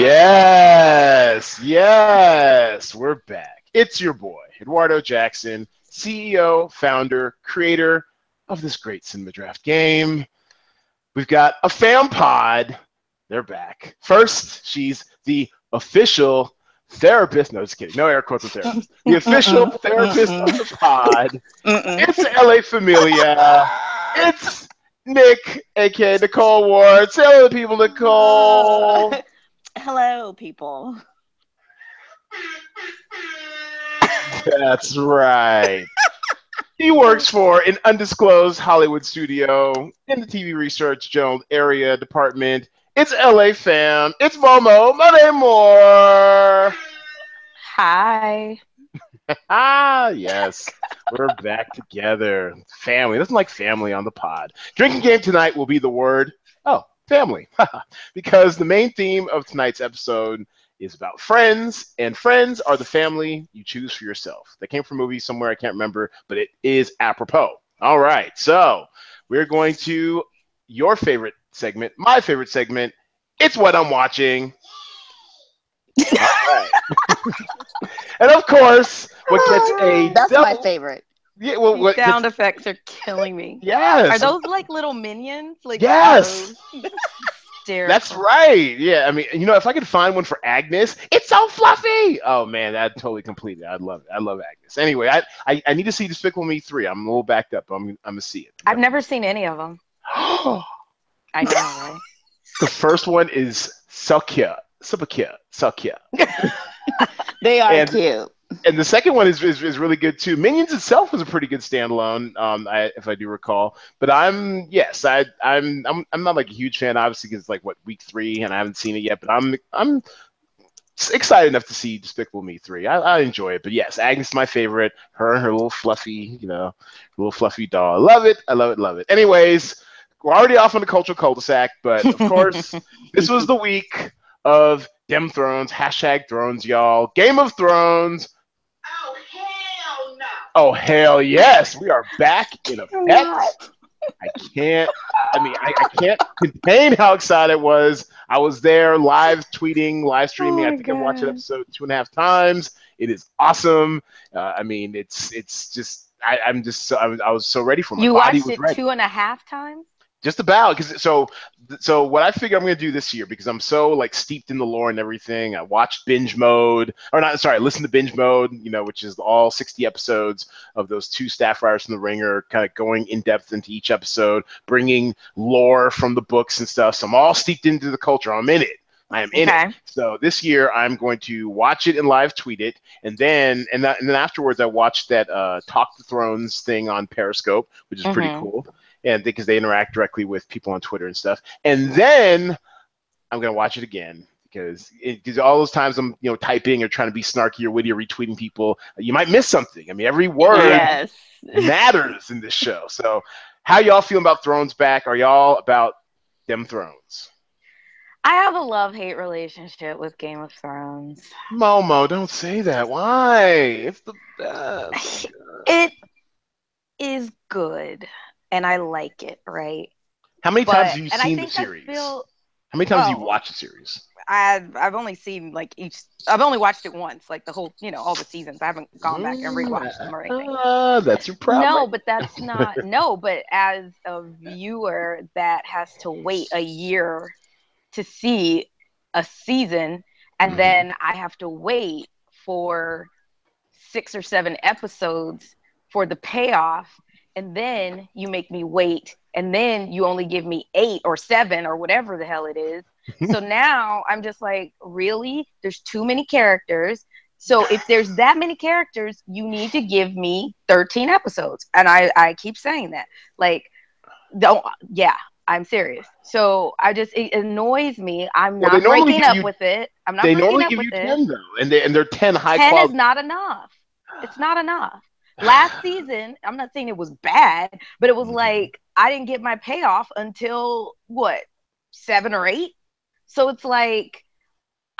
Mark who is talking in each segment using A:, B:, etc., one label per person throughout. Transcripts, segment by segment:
A: Yes, yes, we're back. It's your boy, Eduardo Jackson, CEO, founder, creator of this great cinema draft game. We've got a fam pod. They're back. First, she's the official therapist. No, just kidding. No air quotes with therapist. The official therapist of the pod. It's LA Familia. It's Nick, aka Nicole Ward. Say hello to people, Nicole.
B: Hello, people.
A: That's right. He works for an undisclosed Hollywood studio in the TV Research Journal area department. It's LA fam. It's Momo. Monday Moore.
B: Hi.
A: Yes. We're back together. Family. Nothing like family on the pod. Drinking game tonight will be the word, family. Because the main theme of tonight's episode is about friends, and friends are the family you choose for yourself. That came from a movie somewhere, I can't remember, but it is apropos. All right, so we're going to your favorite segment, my favorite segment. It's what I'm watching. All right. And of course, what gets a
B: That's
A: double...
B: my favorite.
A: Yeah, well,
C: These sound effects are killing me.
A: Yes.
C: Are those like little minions? Like
A: yes.
C: That's
A: right. Yeah, I mean, if I could find one for Agnes, it's so fluffy. Oh man, that'd totally complete it. I'd love it. I love Agnes. Anyway, I need to see Despicable Me 3. I'm a little backed up, but I'm gonna see it.
C: I've never seen any of them. I know, right?
A: The first one is so cute. Super cute. So cute.
B: They are cute.
A: And the second one is really good too. Minions itself was a pretty good standalone, if I do recall. But I'm not like a huge fan, obviously, because it's like week 3 and I haven't seen it yet. But I'm excited enough to see Despicable Me 3. I enjoy it. But yes, Agnes is my favorite. Her and her little fluffy, little fluffy doll. I love it. I love it. Love it. Anyways, we're already off on the cultural cul-de-sac, but of course, this was the week of Dem Thrones, #Thrones, y'all. Game of Thrones.
D: Oh, hell no.
A: Oh, hell yes. We are back in effect. I can't contain how excited I was. I was there live tweeting, live streaming. I think I watched it episode 2.5 times. It is awesome. It's just, I was so ready for it.
C: You watched it 2.5 times?
A: Just about, because so what I figure I'm going to do this year, because I'm so like steeped in the lore and everything. I watched binge mode, listen to binge mode, which is all 60 episodes of those 2 staff writers from The Ringer, kind of going in depth into each episode, bringing lore from the books and stuff. So I'm all steeped into the culture. I'm in it. I am in it. So this year I'm going to watch it and live tweet it, and then afterwards I watched that Talk the Thrones thing on Periscope, which is pretty cool. And because they interact directly with people on Twitter and stuff. And then I'm going to watch it again because all those times I'm, typing or trying to be snarky or witty or retweeting people, you might miss something. I mean, every word matters in this show. So how y'all feeling about Thrones back? Are y'all about them Thrones?
C: I have a love-hate relationship with Game of Thrones.
A: Momo, don't say that. Why? It's the best.
C: It is good. And I like it, right?
A: How many times have you seen the series? How many times have you watched the series?
C: I've only seen I've only watched it once, like the whole, all the seasons. I haven't gone back and rewatched them or anything.
A: That's your problem.
C: No, but that's not. No, but as a viewer that has to wait a year to see a season, and then I have to wait for 6 or 7 episodes for the payoff. And then you make me wait, and then you only give me 8 or 7 or whatever the hell it is. So now I'm just like, really? There's too many characters. So if there's that many characters, you need to give me 13 episodes. And I keep saying that. Like, I'm serious. So it annoys me. I'm not breaking up with it. I'm not breaking up with it. They normally give you
A: 10 though, and they're 10 high
C: 10
A: quality.
C: 10 is not enough. It's not enough. Last season, I'm not saying it was bad, but it was like I didn't get my payoff until 7 or 8. So it's like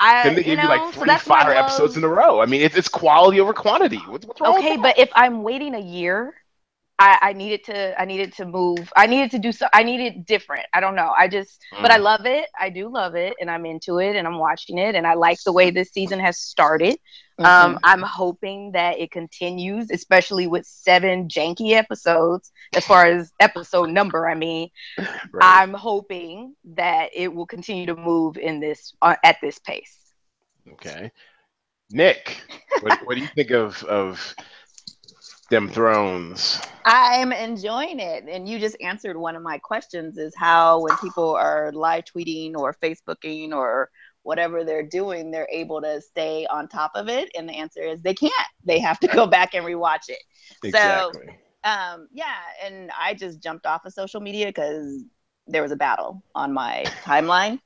A: Then they give you like 3 fire episodes in a row. I mean, it's quality over quantity. What's wrong with that?
C: But if I'm waiting a year, I needed to move. I needed to do so. I needed different. I don't know. But I love it. I do love it, and I'm into it, and I'm watching it, and I like the way this season has started. I'm hoping that it continues, especially with 7 janky episodes. As far as episode number, I mean, I'm hoping that it will continue to move in this at this pace.
A: Okay, Nikk, what do you think of them Thrones?
B: I'm enjoying it. And you just answered one of my questions, is how when people are live tweeting or Facebooking or whatever they're doing, they're able to stay on top of it. And the answer is they can't. They have to go back and rewatch it.
A: Exactly.
B: So, yeah. And I just jumped off of social media because there was a battle on my timeline.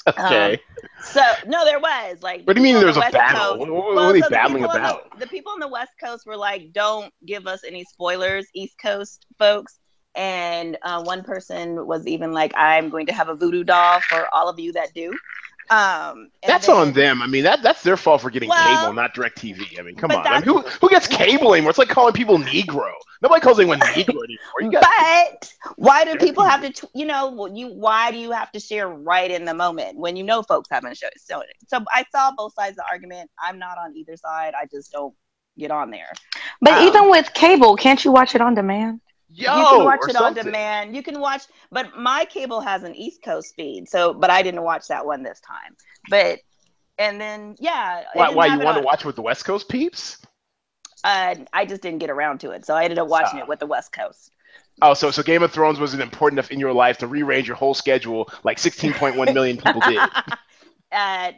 A: Okay.
B: So no, there was like.
A: What do you mean there was a battle? What were they battling about?
B: The people on the West Coast were like, "Don't give us any spoilers, East Coast folks." And one person was even like, "I'm going to have a voodoo doll for all of you that do."
A: That's on them. I mean, that's their fault for getting cable, not DirecTV. I mean, come on. I mean, who gets cable anymore? It's like calling people Negro. Nobody calls anyone Negro anymore.
B: But why do people have to? Why do you have to share right in the moment when you know folks haven't shown? So I saw both sides of the argument. I'm not on either side. I just don't get on there.
C: But even with cable, can't you watch it on demand?
B: You can watch it on demand. You can watch, but my cable has an East Coast feed, but I didn't watch that one this time. And then
A: why you want to watch with the West Coast peeps?
B: I just didn't get around to it, so I ended up watching it with the West Coast.
A: Oh, so Game of Thrones wasn't important enough in your life to rearrange your whole schedule like 16.1 million people did.
B: No,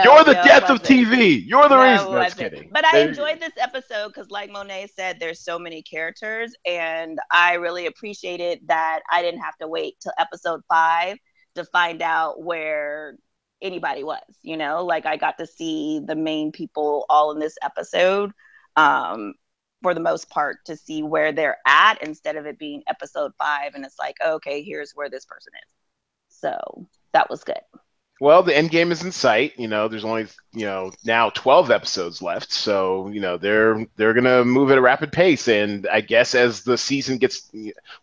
A: you're the death of TV. You're the reason. No, just kidding.
B: But I enjoyed this episode because, like Monet said, there's so many characters, and I really appreciated that I didn't have to wait till episode 5 to find out where anybody was. Like I got to see the main people all in this episode, for the most part, to see where they're at instead of it being episode 5 and it's like, okay, here's where this person is. So that was good.
A: Well, the end game is in sight. There's only now 12 episodes left, so they're gonna move at a rapid pace. And I guess as the season gets,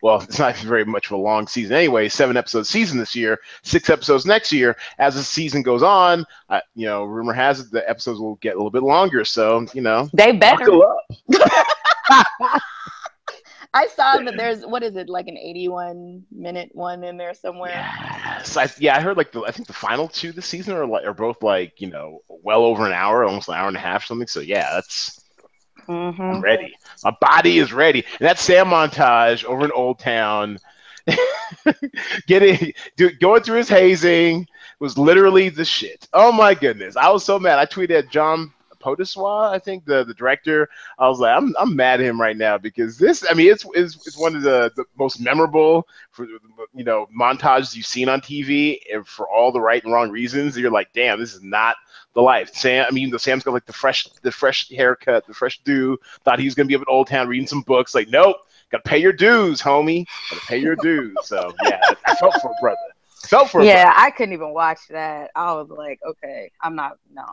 A: well, it's not very much of a long season anyway. 7-episode season this year, 6 episodes next year. As the season goes on, rumor has it the episodes will get a little bit longer. So
C: they better.
A: Buckle up.
B: I saw that there's, what is it, like an 81-minute one in there somewhere?
A: Yes. I heard I think the final 2 this season are both well over an hour, almost an hour and a half or something. So yeah, that's I'm ready. My body is ready. And that Sam montage over in Old Town, going through his hazing was literally the shit. Oh my goodness. I was so mad. I tweeted at John Podeswa, I think the director. I was like, I'm mad at him right now because this. I mean, it's one of the most memorable montages you've seen on TV, and for all the right and wrong reasons. You're like, damn, this is not the life. Sam's got like the fresh haircut, the fresh do. Thought he was gonna be up in Old Town reading some books. Like, nope, gotta pay your dues, homie. Gotta pay your dues. So yeah, I felt for a brother.
C: Yeah, I couldn't even watch that. I was like, okay, I'm not. No.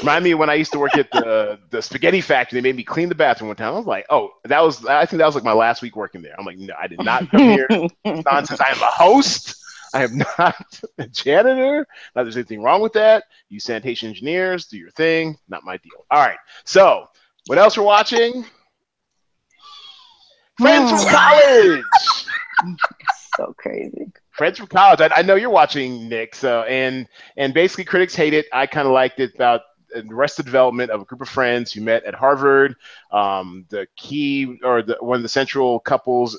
A: Remind me when I used to work at the spaghetti factory. They made me clean the bathroom one time. I was like, oh, I think that was like my last week working there. I'm like, no, I did not come here. It's nonsense. I am a host. I am not a janitor. Not there's anything wrong with that. You sanitation engineers, do your thing. Not my deal. All right. So what else we're watching? Friends from college.
C: So crazy.
A: Friends from college. I know you're watching, Nikk. So and basically critics hate it. I kind of liked it. About Arrested Development of a group of friends who met at Harvard. The key or one of the central couples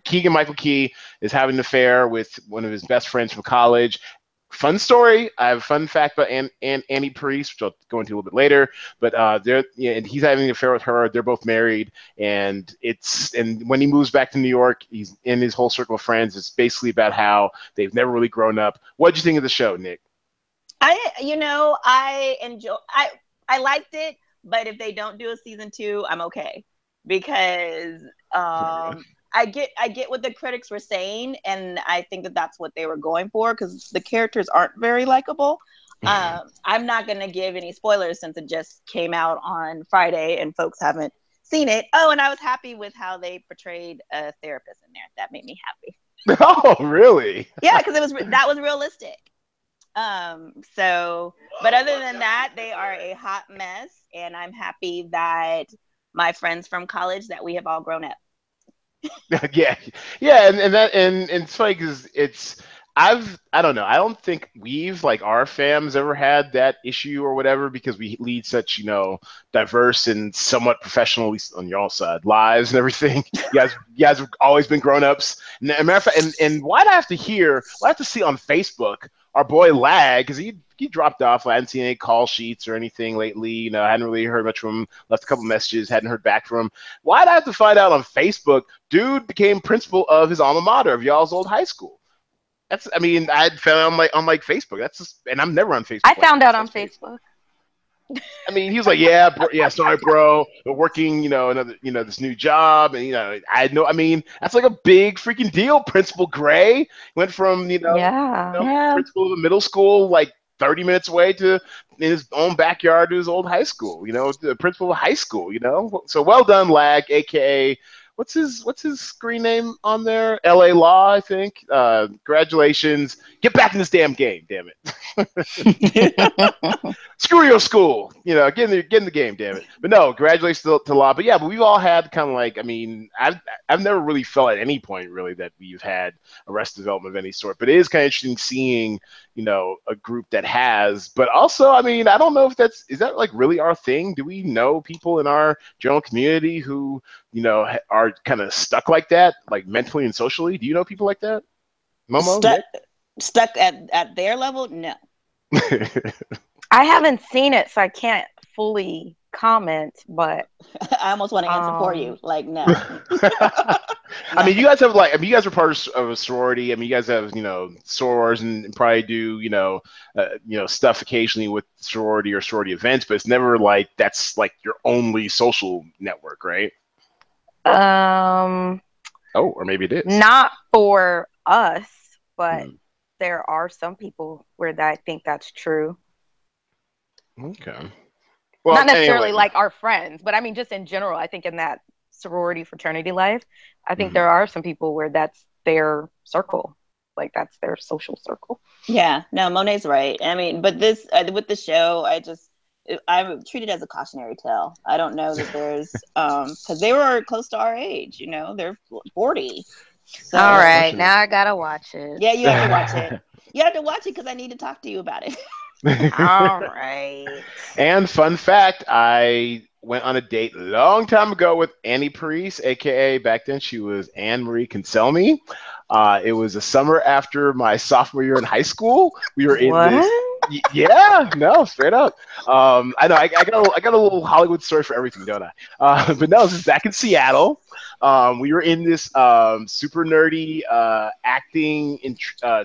A: Keegan Michael Key is having an affair with one of his best friends from college. Fun story. I have a fun fact about Annie Priest, which I'll go into a little bit later. But and he's having an affair with her. They're both married, and when he moves back to New York, he's in his whole circle of friends. It's basically about how they've never really grown up. What did you think of the show, Nikk?
B: I liked it, but if they don't do a season 2, I'm okay because I get what the critics were saying, and I think that that's what they were going for because the characters aren't very likable. I'm not going to give any spoilers since it just came out on Friday and folks haven't seen it. Oh, and I was happy with how they portrayed a therapist in there. That made me happy.
A: Oh, really?
B: Yeah, because that was realistic. But other than that, they are a hot mess, and I'm happy that my friends from college that we have all grown up.
A: Yeah, yeah, and it's funny because I don't know, I don't think we've like our fam's ever had that issue or whatever because we lead such diverse and somewhat professional, at least on your side, lives and everything. You guys have always been grown ups. And, as a matter of fact, and why'd I have to see on Facebook our boy Lag because he dropped off. I hadn't seen any call sheets or anything lately. I hadn't really heard much from him. Left a couple messages, hadn't heard back from him. Why'd I have to find out on Facebook? Dude became principal of his alma mater of y'all's old high school. I found on like Facebook. And I'm never on Facebook.
C: I found out on Facebook.
A: He was like, yeah, bro, yeah, sorry, bro. We're working, another, this new job, and I know. That's like a big freaking deal. Principal Gray went from,
C: Yeah.
A: principal of a middle school, like 30 minutes away to in his own backyard to his old high school. The principal of high school. So well done, Lag, aka. What's his screen name on there? L.A. Law, I think. Congratulations. Get back in this damn game, damn it. Screw your school. Get in the game, damn it. But no, congratulations to Law. But yeah, but we've all had kind of like, I've never really felt at any point really that we've had arrested development of any sort. But it is kind of interesting seeing, a group that has. But also, I don't know if is that like really our thing? Do we know people in our general community who, are kind of stuck like that, like mentally and socially? Do you know people like that? Momo?
B: Stuck at their level? No.
C: I haven't seen it, so I can't fully comment, but
B: I almost want to answer for you. Like, no.
A: You guys have you guys are part of a sorority. You guys have, sorors and probably do, stuff occasionally with sorority or sorority events, but it's never like that's like your only social network, right? Oh, or maybe it is.
C: Not for us, but there are some people where I think that's true.
A: Okay.
C: Well, not necessarily like our friends, but just in general, I think in that sorority fraternity life, I think there are some people where that's their circle, like that's their social circle.
B: Yeah, no, Monet's right. But this with the show, I treat it as a cautionary tale. I don't know that there's because they were close to our age. They're 40.
C: So, all right, now I gotta watch it.
B: Yeah, you have to watch it. You have to watch it because I need to talk to you about it.
C: All right.
A: And fun fact, I went on a date a long time ago with Annie Parise, aka back then she was Anne Marie Conselmi. It was a summer after my sophomore year in high school. We were in this. Yeah, no, straight up. I know I got a little Hollywood story for everything, don't I? But no, this is back in Seattle. We were in this super nerdy acting and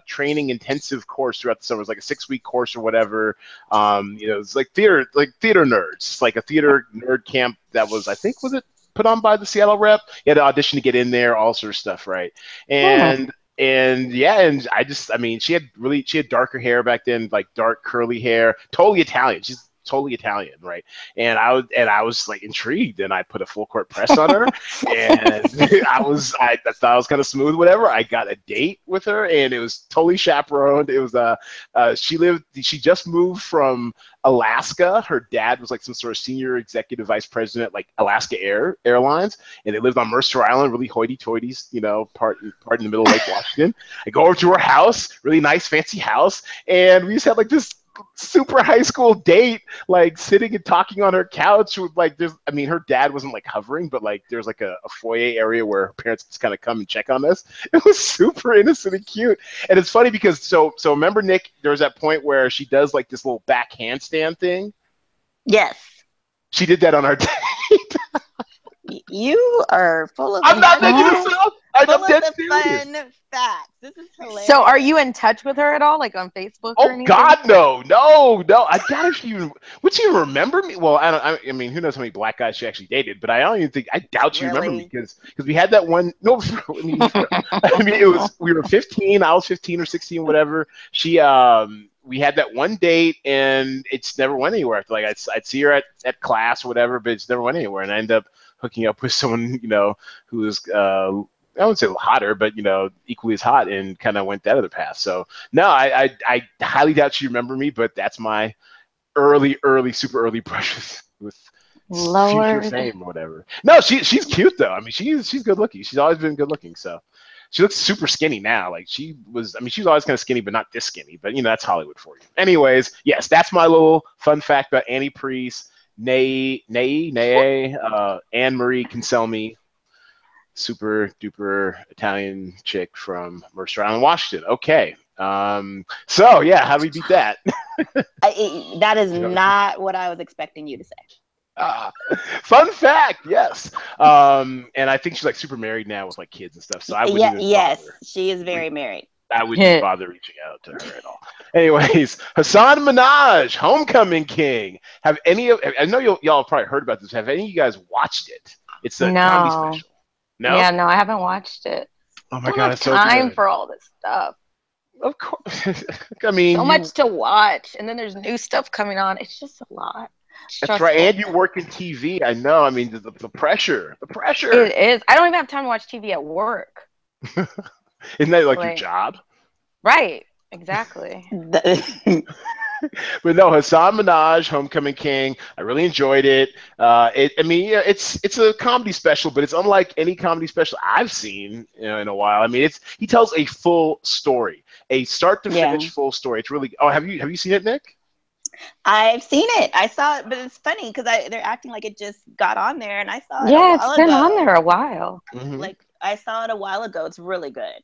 A: training intensive course throughout the summer. It was like a 6-week course or whatever. It's like theater nerds. It's like a theater nerd camp that was, I think, was it put on by the Seattle rep? You had to audition to get in there, all sort of stuff, right? And she had darker hair back then, like dark curly hair, totally Italian. She's totally Italian, right? And I was like intrigued, and I put a full court press on her, and I thought I was kind of smooth, whatever. I got a date with her, and it was totally chaperoned. It was she just moved from Alaska. Her dad was like some sort of senior executive vice president at like Alaska Airlines, and they lived on Mercer Island, really hoity-toities, part in the middle of Lake Washington. I go over to her house, really nice, fancy house, and we just had like this super high school date, like sitting and talking on her couch with like her dad wasn't like hovering, but like there's like a foyer area where her parents just kind of come and check on us. It was super innocent and cute. And it's funny because so remember, Nick, there's that point where she does like this little back handstand thing.
B: Yes,
A: she did that on our date.
B: You are full of
A: I'm not making this up. I'm dead serious.
B: Fun facts. This is hilarious.
C: So are you in touch with her at all, like on Facebook or anything?
A: God, no. I doubt if she would she even remember me. Well, who knows how many black guys she actually dated, but I doubt she remembered me because we had that one. No, it was we were 15. I was 15 or 16, whatever. She we had that one date, and it's never went anywhere. Like I'd see her at class or whatever, but it's never went anywhere. And I end up hooking up with someone, who was I wouldn't say hotter, but equally as hot, and kind of went that other path. So no, I highly doubt she remember me, but that's my super early brushes with future
C: Lord.
A: fame or whatever. No, she's cute though. I mean, she's good looking. She's always been good looking. So she looks super skinny now. Like she was always kind of skinny, but not this skinny. But that's Hollywood for you. Anyways, yes, that's my little fun fact about Annie Priest, Anne Marie Kinselmy, super duper Italian chick from Mercer Island, Washington. Okay. So yeah, how do we beat that?
B: That is not what I was expecting you to say.
A: Fun fact, yes. And I think she's like super married now with like kids and stuff. So I wouldn't even bother.
B: She is very married.
A: I wouldn't bother reaching out to her at all. Anyways, Hasan Minhaj, Homecoming King. I know y'all have probably heard about this. Have any of you guys watched it? It's a comedy special. No?
C: Yeah, no, I haven't watched it.
A: Oh my God, it's so
C: time
A: good.
C: for all this stuff.
A: Of course. I mean,
C: so much to watch, and then there's new stuff coming on. It's just a lot.
A: That's right. And you work in TV. I know. I mean, the pressure. The pressure.
C: It is. I don't even have time to watch TV at work.
A: Isn't that like your job?
C: Right. Exactly.
A: But no, Hasan Minhaj, Homecoming King. I really enjoyed it. It's a comedy special, but it's unlike any comedy special I've seen in a while. I mean, he tells a full story, a start to finish full story. It's really. Oh, have you seen it, Nick?
B: I've seen it. I saw it, but it's funny because they're acting like it just got on there, and I saw it.
C: Yeah, it's been on there a while.
A: Mm-hmm.
B: Like I saw it a while ago. It's really good.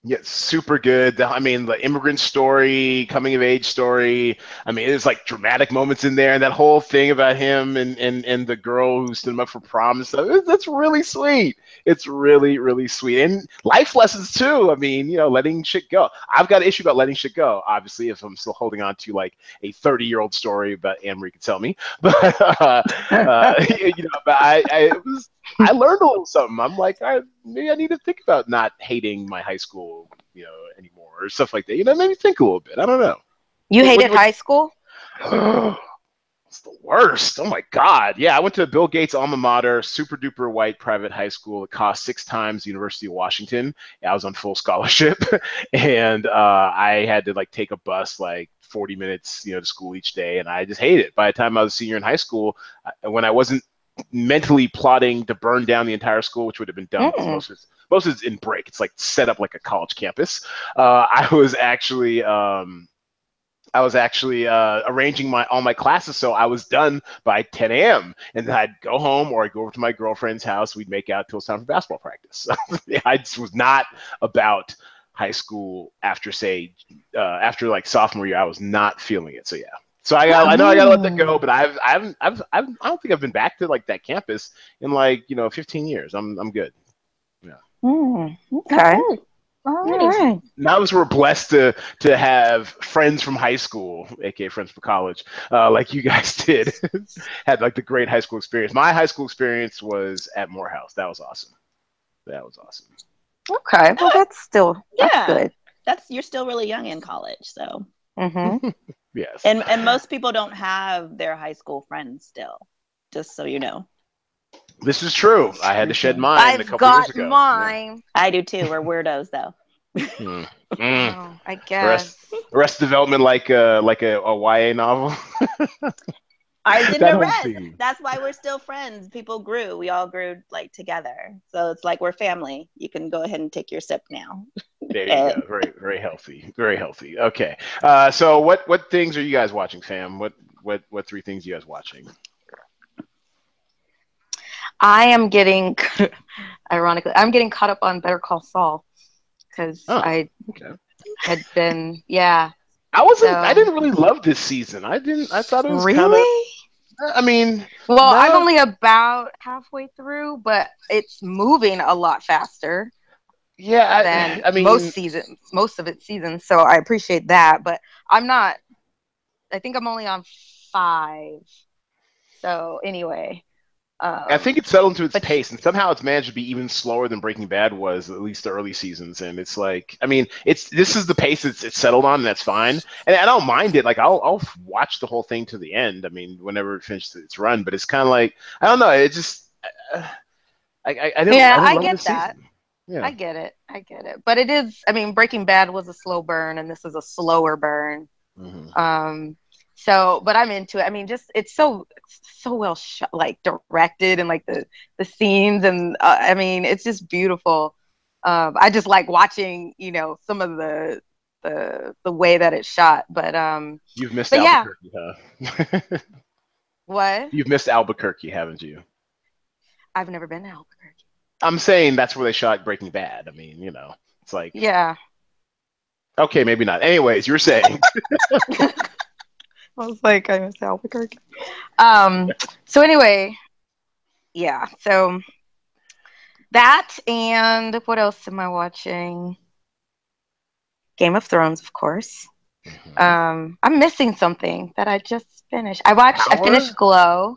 A: Yeah, super good. I mean, the immigrant story, coming of age story. I mean, there's like dramatic moments in there, and that whole thing about him and the girl who stood him up for prom and stuff. That's really sweet. It's really, really sweet. And life lessons too. I mean, letting shit go. I've got an issue about letting shit go, obviously, if I'm still holding on to like a 30-year-old story about Anne Marie could tell me. But but I learned a little something. I'm like, maybe I need to think about not hating my high school, anymore, or stuff like that. Made me think a little bit. I don't know.
C: You hated high school?
A: It's the worst. Oh my God. Yeah, I went to Bill Gates' alma mater, super duper white private high school. It cost 6 times the University of Washington. I was on full scholarship, and I had to like take a bus like 40 minutes, to school each day, and I just hated it. By the time I was a senior in high school, when I wasn't mentally plotting to burn down the entire school, which would have been dumb because most of it's in break. It's like set up like a college campus. I was actually arranging all my classes so I was done by 10 a.m. and then I'd go home or I'd go over to my girlfriend's house. We'd make out till it's time for basketball practice. I just was not about high school after like sophomore year. I was not feeling it. So yeah. So I know I gotta let that go, but I don't think I've been back to like that campus in like 15 years. I'm good. Yeah.
C: Okay. All right.
A: Now as we're blessed to have friends from high school, aka friends from college, like you guys did, had like the great high school experience. My high school experience was at Morehouse. That was awesome.
C: Okay. Well, that's good.
B: You're still really young in college, so.
C: Mm-hmm.
A: Yes.
B: And most people don't have their high school friends still, just so you know.
A: This is true. I had to shed mine a couple years ago.
C: I've got mine.
B: I do too. We're weirdos though.
C: Oh, I guess.
A: Arrested Development like a YA novel.
B: Ours didn't arrest. That's why we're still friends. People grew. We all grew like together. So it's like we're family. You can go ahead and take your sip now.
A: There you go. Very, very healthy. Very healthy. Okay. So what things are you guys watching, fam? What 3 things are you guys watching?
C: I am getting, ironically, I'm getting caught up on Better Call Saul because I had been,
A: I didn't really love this season. I thought it was
C: really.
A: I mean,
C: I'm only about halfway through, but it's moving a lot faster.
A: Yeah,
C: than most of its seasons. So I appreciate that, but I'm not. I think I'm only on 5. So anyway,
A: I think it's settled into its
C: But
A: pace, and somehow it's managed to be even slower than Breaking Bad was, at least the early seasons. And it's like, I mean, this is the pace it's settled on, and that's fine. And I don't mind it. Like I'll watch the whole thing to the end. I mean, whenever it finishes its run. But it's kind of like, I don't know. It just uh, I didn't
C: I
A: love
C: get
A: this
C: that.
A: season. Yeah.
C: I get it. I get it. But it is, I mean, Breaking Bad was a slow burn and this is a slower burn.
A: Hmm.
C: So, but I'm into it. I mean, just it's so well shot, like directed, and like the scenes, and I mean, it's just beautiful. I just like watching, some of the way that it's shot.
A: You've missed
C: But yeah,
A: Albuquerque, huh?
C: what?
A: You've missed Albuquerque, haven't you?
C: I've never been to Albuquerque.
A: I'm saying that's where they shot Breaking Bad. I mean, it's like,
C: Yeah,
A: okay, maybe not. Anyways, you were saying.
C: I was like, I miss Albuquerque. Um. So anyway, yeah. So that, and what else am I watching? Game of Thrones, of course.
A: Mhm.
C: I'm missing something that I just finished. I
A: Power?
C: finished Glow.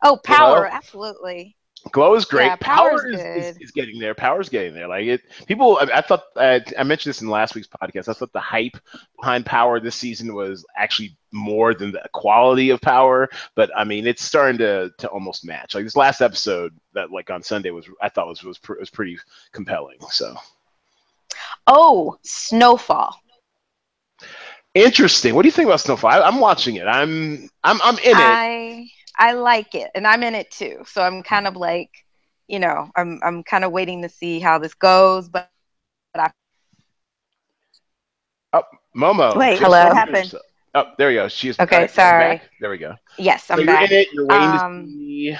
C: Oh, Power,
A: Glow?
C: absolutely.
A: Glow is
C: Yeah,
A: great.
C: Power's
A: Power
C: good.
A: is getting there. Power's getting there. Like it, people. I thought I mentioned this in last week's podcast. I thought the hype behind Power this season was actually more than the quality of Power. But I mean, it's starting to almost match. Like this last episode that like on Sunday I thought was pretty compelling. So
C: Oh, Snowfall.
A: interesting. What do you think about Snowfall? I'm watching it. I'm in it.
C: I like it, and I'm in it too. So I'm kind of like, I'm kind of waiting to see how this goes. But I
A: Oh, Momo,
B: Wait,
A: just
B: what
C: hello.
A: unmute
B: happened?
A: yourself. Oh, there you go. She's
C: Okay,
A: are you back?
C: sorry.
A: There we go.
C: Yes,
A: So
C: I'm
A: you're in
C: back.
A: it. You're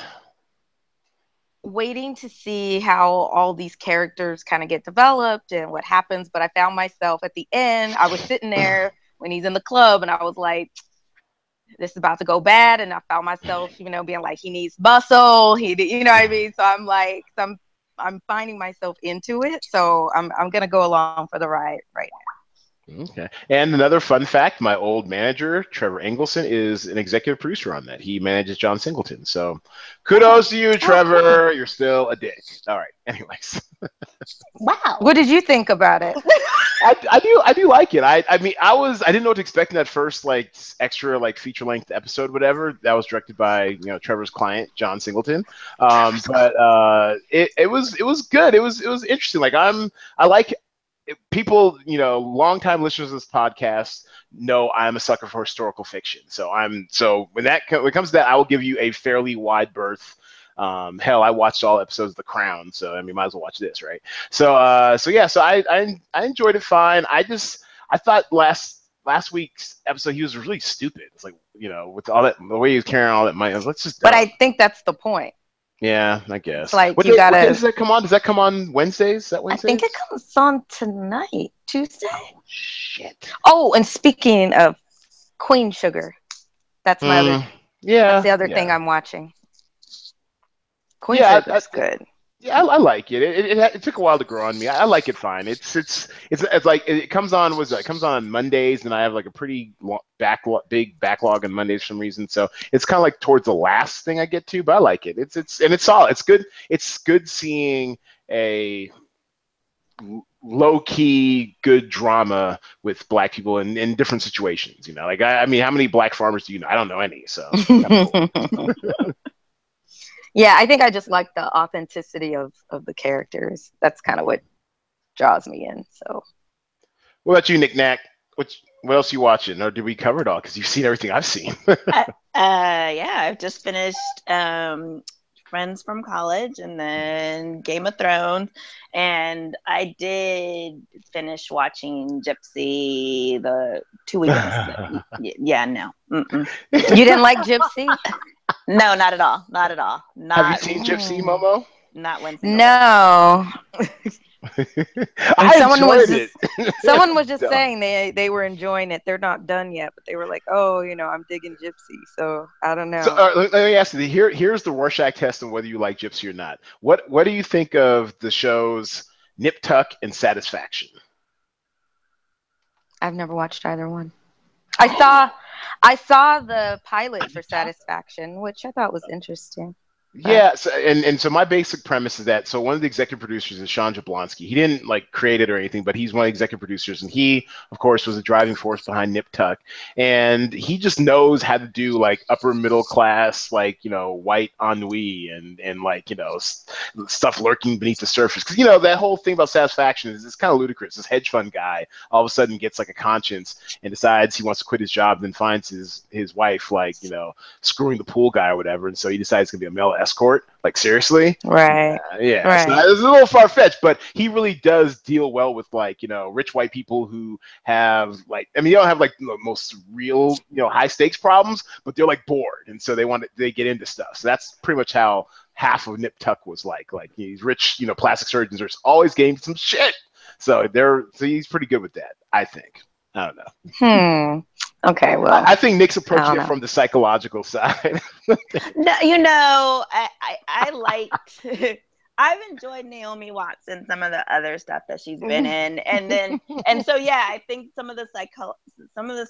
C: Waiting to see how all these characters kind of get developed and what happens. But I found myself at the end, I was sitting there when he's in the club, and I was like, this is about to go bad. And I found myself, being like, he needs bustle. You know what I mean? So I'm like, I'm finding myself into it. So I'm gonna go along for the ride right
A: Okay. And another fun fact, my old manager, Trevor Engelson, is an executive producer on that. He manages John Singleton. So
B: Oh,
A: kudos to you,
B: oh, cool.
A: Trevor. You're still a dick. All right. Anyways.
C: now.
B: Wow.
C: What did you think about it?
A: I do like it. I mean I didn't know what to expect in that first like extra like feature length episode, whatever. That was directed by, Trevor's client, John Singleton. But it was good. It was interesting. Like I like people, longtime listeners of this podcast know I'm a sucker for historical fiction. So when it comes to that, I will give you a fairly wide berth. Hell, I watched all episodes of The Crown, so I mean, might as well watch this, right? So yeah, so I enjoyed it fine. I thought last week's episode he was really stupid. It's like, with all that the way he was carrying all that money, I was like, that's just
C: But
A: dumb.
C: I think that's the point.
A: Yeah, I
C: It's
A: guess.
C: like
A: What
C: you
A: day, what day
C: gotta.
A: does that come on? Does that come on Wednesdays? Is that
C: I think it
A: Wednesdays?
C: comes on tonight, Tuesday.
A: Oh shit.
C: Oh, and speaking of Queen Sugar, that's my other.
A: Mm,
C: That's
A: yeah,
C: the other thing
A: yeah,
C: I'm watching. Queen
A: yeah.
C: Sugar's good.
A: Yeah, I like it. It took a while to grow on me. I like it fine. It's like it comes on. It comes on Mondays, and I have like a pretty big backlog on Mondays for some reason. So it's kind of like towards the last thing I get to, but I like it. It's solid. It's good. It's good seeing a low key good drama with black people in different situations. Like I mean, how many black farmers do you know? I don't know any. So it's kind of cool.
C: Yeah, I think I just like the authenticity of the characters. That's kind of what draws me in. So
A: What about you, Nick Knack? What else you watching? Or did we cover it all? Because you've seen everything I've seen.
B: Yeah, I've just finished Friends from College and then Game of Thrones. And I did finish watching Gypsy the 2 weekends. Yeah, no. Mm-mm.
C: you didn't like Gypsy?
B: No, not at all. Not at all.
A: Have you
B: Not
A: seen Gypsy, Momo?
B: not one single bit.
C: No. And
A: I enjoyed it.
C: someone was just
A: Dumb.
C: saying they were enjoying it. They're not done yet, but they were like, oh, I'm digging Gypsy. So I don't
A: So
C: know.
A: let me ask you. Here's the Rorschach test on whether you like Gypsy or not. What do you think of the shows Nip Tuck and Satisfaction?
C: I've never watched either one. I saw the pilot for Satisfaction, which I thought was interesting.
A: Yeah, so, and so my basic premise is that one of the executive producers is Sean Jablonsky. He didn't like create it or anything, but he's one of the executive producers, and he, of course, was the driving force behind Nip Tuck. And he just knows how to do like upper middle class, like white ennui and like stuff lurking beneath the surface. Because that whole thing about Satisfaction is it's kind of ludicrous. This hedge fund guy all of a sudden gets like a conscience and decides he wants to quit his job, then finds his wife like screwing the pool guy or whatever, and so he decides it's gonna be a male escort. Like seriously,
C: Right.
A: yeah. So
C: Right.
A: it's a little far fetched, but he really does deal well with like rich white people who have like you don't have like the most real high stakes problems, but they're like bored, and so they get into stuff. So that's pretty much how half of Nip Tuck was like these rich plastic surgeons are always getting some shit. So he's pretty good with that, I think. I don't know.
C: Okay, well,
A: I think Nick's
C: I
A: approaching
C: don't
A: it
C: know.
A: from the psychological side.
B: No, I liked. I've enjoyed Naomi Watts and some of the other stuff that she's been in, and so yeah, I think some of the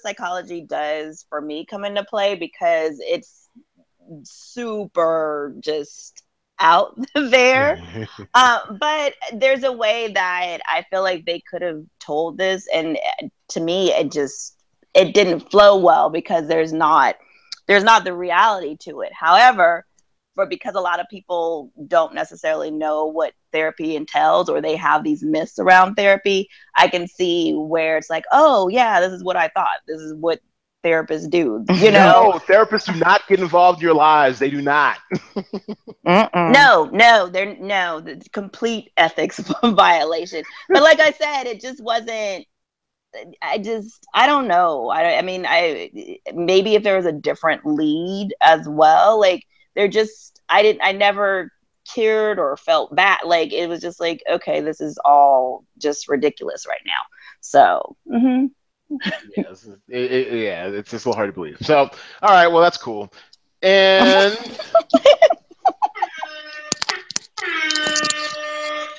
B: psychology does for me come into play because it's super just out there. But there's a way that I feel like they could have told this, and to me, it didn't flow well because there's not the reality to it. However, because a lot of people don't necessarily know what therapy entails, or they have these myths around therapy, I can see where it's like, oh yeah, this is what I thought. This is what therapists do.
A: No, therapists do not get involved in your lives. They do not.
B: No, the complete ethics violation. But like I said, it just wasn't. I don't know. I mean, maybe if there was a different lead as well, like I never cared or felt bad. Like it was just like, okay, this is all just ridiculous right now. So.
A: Yes, it's just a little hard to believe. So, all right, well, that's cool. And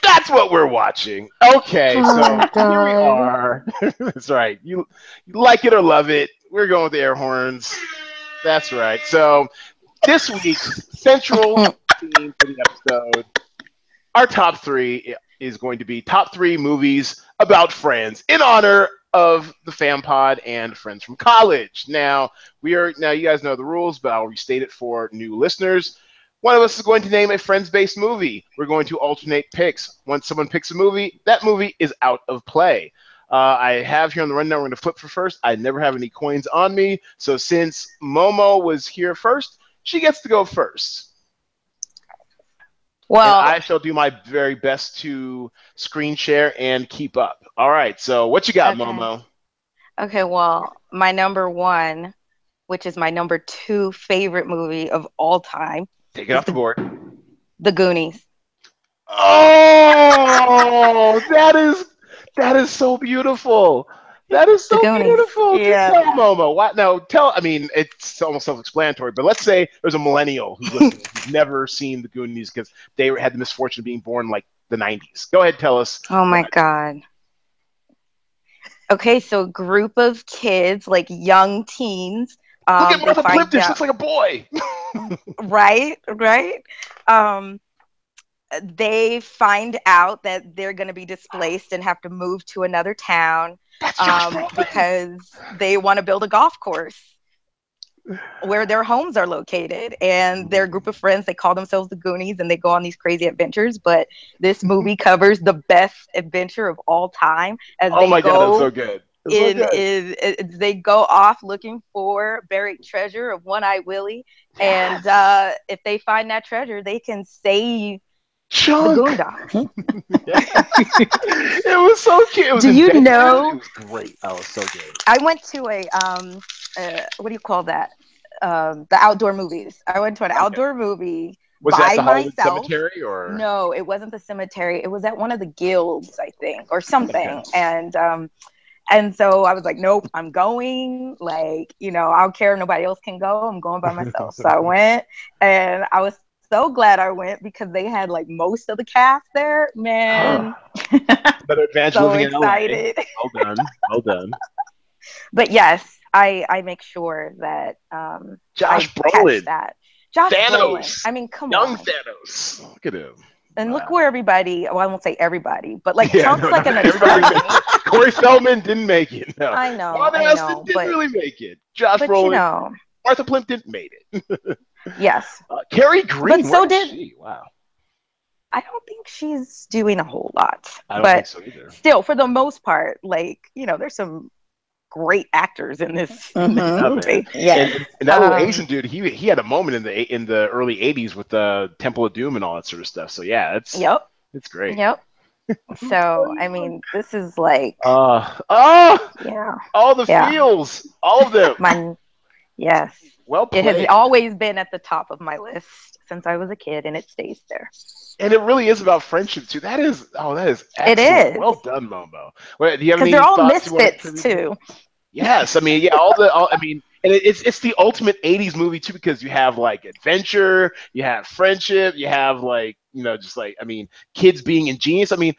A: that's what we're watching. Okay, so here we are. That's right. You like it or love it. We're going with the air horns. That's right. So this week's central theme for the episode, our top three is going to be top three movies about friends in honor of the Fam Pod and Friends from College. Now you guys know the rules, but I'll restate it for new listeners. One of us is going to name a friends-based movie. We're going to alternate picks. Once someone picks a movie, that movie is out of play. I have here on the rundown, we're going to flip for first. I never have any coins on me, so since Momo was here first, she gets to go first. Well, and I shall do my very best to screen share and keep up. All right, so what you got, Momo?
C: Okay, well, my number one, which is my number two favorite movie of all time.
A: Take it off the board.
C: The Goonies.
A: Oh, that is so beautiful. That is so beautiful.
B: Yeah.
A: Tell Momo. What? No, I mean, it's almost self-explanatory, but let's say there's a millennial who's listening who's never seen the Goonies because they had the misfortune of being born like the 90s. Go ahead, tell us.
C: Oh my God. Okay, so a group of kids, like young teens.
A: Look at Martha Plimpton. She looks like a boy.
C: Right. They find out that they're going to be displaced and have to move to another town because they want to build a golf course where their homes are located. And their group of friends, they call themselves the Goonies, and they go on these crazy adventures. But this movie covers the best adventure of all time. As
A: oh my God, that's so good.
C: They go off looking for buried treasure of One-Eye Willie. Yes. And if they find that treasure, they can save
A: Chunk.
C: The Goondocks.
A: It was so cute.
C: Do you know?
A: It was great. Oh, it was so good.
C: I went to a what do you call that? The outdoor movies. I went to an outdoor movie.
A: Was that the
C: Hollywood
A: Cemetery or?
C: No, it wasn't the cemetery. It was at one of the guilds, I think, or something. Okay. And so I was like, nope, I'm going. Like, I don't care if nobody else can go. I'm going by myself. So I went, and I was so glad I went because they had like most of the cast there. Man,
A: better advantage
C: so
A: living
C: excited.
A: In LA. Well done.
C: But yes, I make sure that
A: Josh Brolin.
C: that. Josh
A: Thanos.
C: Brolin. I mean, come
A: Young
C: on.
A: Thanos. Look at him.
C: And
A: Wow.
C: look where everybody, well, I won't say everybody, but like
A: Yeah,
C: Trump's
A: no,
C: like
A: not
C: an
A: everybody
C: attorney.
A: made it. Corey Feldman didn't make it. No.
C: I know,
A: Marvin Aston didn't
C: but
A: really make it. Josh
C: but
A: Brolin, Martha Plimpton made it.
C: yes.
A: Carrie Green,
C: But so
A: where is
C: did
A: she? Wow.
C: I don't think she's doing a whole lot.
A: I don't
C: but
A: think so either.
C: Still, for the most part, like, there's some great actors in this movie.
B: Yeah.
A: And that little Asian dude, he had a moment in the early '80s with the Temple of Doom and all that sort of stuff. So yeah, it's great.
C: Yep. So I mean, this is like
A: all the feels, all of them.
C: Yes.
A: Well played.
C: It has always been at the top of my list since I was a kid, and it stays there.
A: And it really is about friendship too. That is excellent.
C: It is.
A: Well done, Momo. Wait, do you have any
C: they're all
A: thoughts
C: misfits too.
A: Yes, I mean, yeah, I mean, and it's the ultimate '80s movie too, because you have like adventure, you have friendship, you have like, just like, I mean, kids being ingenious. I mean,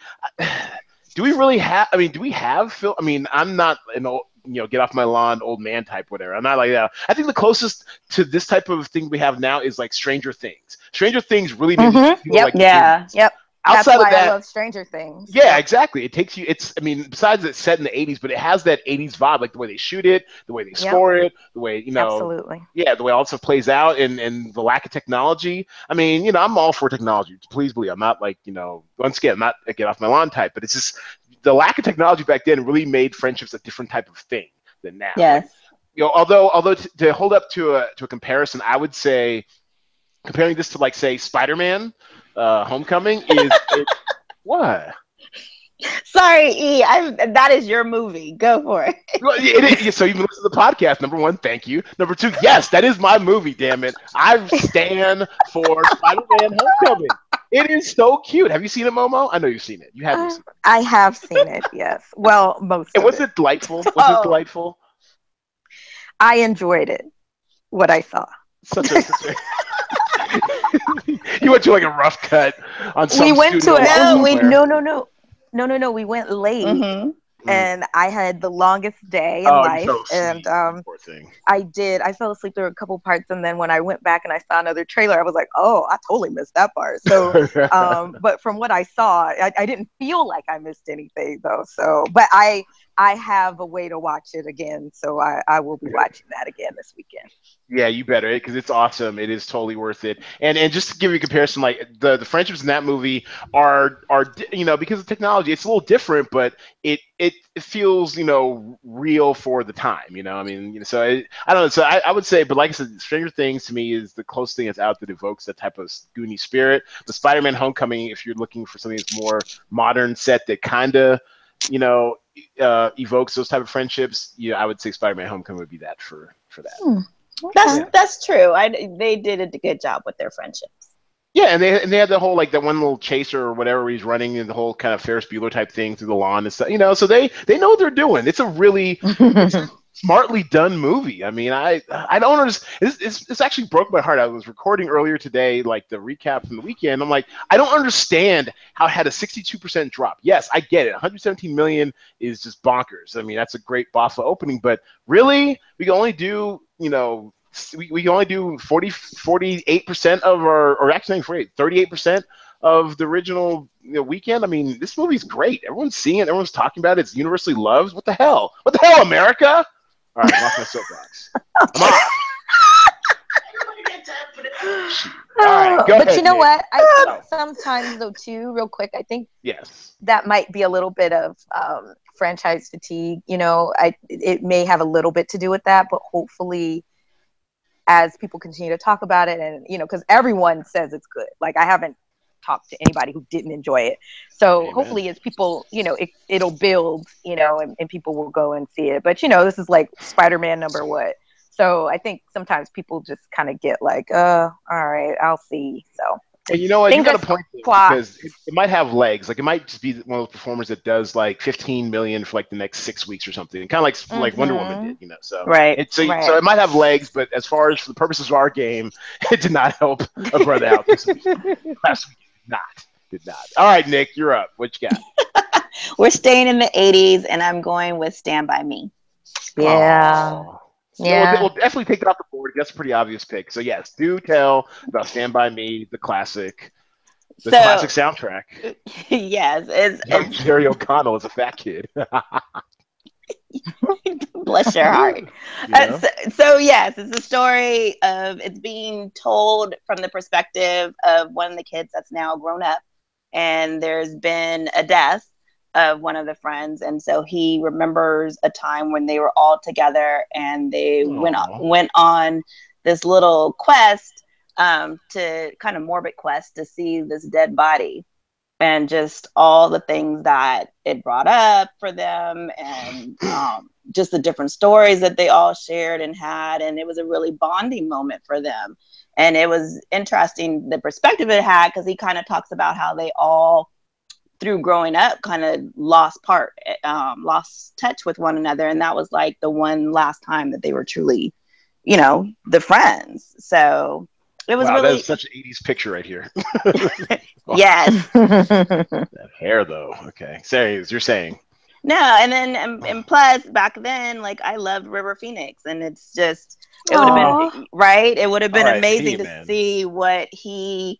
A: do we really have? I mean, do we have Phil? I mean, I'm not an old, get off my lawn, old man type, whatever. I'm not like that. I think the closest to this type of thing we have now is like Stranger Things. Stranger Things really made me feel like
C: Yep.
A: Outside
C: That's why
A: of that,
C: I love Stranger Things.
A: Yeah, exactly. It takes you. I mean, besides it's set in the '80s, but it has that '80s vibe, like the way they shoot it, the way they score it, the way
C: Absolutely.
A: Yeah, the way all stuff plays out, and the lack of technology. I mean, I'm all for technology. Please believe I'm not like once again, I'm not a get off my lawn type, but it's just the lack of technology back then really made friendships a different type of thing than now.
B: Yes.
A: Like, although to hold up to a comparison, I would say comparing this to like say Spider-Man, Homecoming is. What?
B: Sorry, E. That is your movie. Go for it.
A: Well, so you've listened to the podcast. Number one, thank you. Number two, yes, that is my movie. Damn it, I stand for Spider-Man: Homecoming. It is so cute. Have you seen it, Momo? I know you've seen it. You have seen it.
C: I have seen it. Yes. Well, most.
A: And was it delightful? Was it delightful?
C: I enjoyed it. What I saw.
A: Such a You went to like a rough cut on some.
C: We went to
A: it.
C: No. We went late, and I had the longest day in life, and
A: poor thing.
C: I fell asleep through a couple parts, and then when I went back and I saw another trailer, I was like, oh, I totally missed that part. So, but from what I saw, I didn't feel like I missed anything though. So, but I have a way to watch it again, so I will be watching that again this weekend.
A: Yeah, you better, because it's awesome. It is totally worth it. And just to give you a comparison, like the friendships in that movie are because of technology, it's a little different, but it feels real for the time. I mean, so I don't know. So I would say, but like I said, Stranger Things to me is the closest thing that's out that evokes that type of Goonie spirit. The Spider-Man: Homecoming, if you're looking for something that's more modern set that kind of evokes those type of friendships, I would say Spider-Man: Homecoming would be that for that.
B: That's true. They did a good job with their friendships.
A: Yeah, and they had the whole like that one little chaser or whatever where he's running, and the whole kind of Ferris Bueller type thing through the lawn and stuff. So they know what they're doing. It's a really smartly done movie. I mean, I don't understand. This actually broke my heart. I was recording earlier today, like the recap from the weekend. I'm like, I don't understand how it had a 62% drop. Yes, I get it. 117 million is just bonkers. I mean, that's a great box opening, but really, we can only do we can only do 48% of or actually 38% of the original weekend. I mean, this movie's great. Everyone's seeing it. Everyone's talking about it. It's universally loved. What the hell? What the hell, America? All right, I'm off my soapbox. I'm off. All right, go ahead,
C: but you know
A: Nick.
C: what? I think sometimes though too, real quick, I think that might be a little bit of franchise fatigue. It may have a little bit to do with that, but hopefully, as people continue to talk about it, and because everyone says it's good. Like I haven't talked to anybody who didn't enjoy it. So
A: Amen.
C: Hopefully, as people, it'll build, and people will go and see it. But this is like Spider-Man number what. So I think sometimes people just kind of get like, all right, I'll see. So.
A: And you know what? You got a point there, because it might have legs. Like it might just be one of those performers that does like 15 million for like the next 6 weeks or something. Kind of like Wonder Woman did, So so it might have legs, but as far as for the purposes of our game, it did not help a brother out this week. Last week did not. All right, Nick, you're up. What you got?
B: We're staying in the 80s, and I'm going with Stand By Me.
C: Yeah. Yeah.
A: We'll definitely take that off the board. That's a pretty obvious pick. So yes, do tell about Stand By Me, the classic
B: So
A: soundtrack.
B: yes,
A: Young Jerry O'Connell is a fat kid.
B: bless your heart.
A: You know?
B: So yes, it's a story of it's being told from the perspective of one of the kids that's now grown up, and there's been a death of one of the friends, and so he remembers a time when they were all together and they
A: Aw.
B: went on this little quest, to kind of morbid quest to see this dead body and just all the things that it brought up for them, and just the different stories that they all shared and had. And it was a really bonding moment for them. And it was interesting the perspective it had, because he kind of talks about how they all, through growing up, kind of lost touch with one another. And that was like the one last time that they were truly, the friends. So it was
A: Wow, that
B: really,
A: is such an 80s picture right here.
B: yes.
A: That hair, though. Okay. Say, you're saying.
B: No, and then and plus back then, like I loved River Phoenix, and it's just it would have been right. It would have been amazing to
A: man.
B: see what he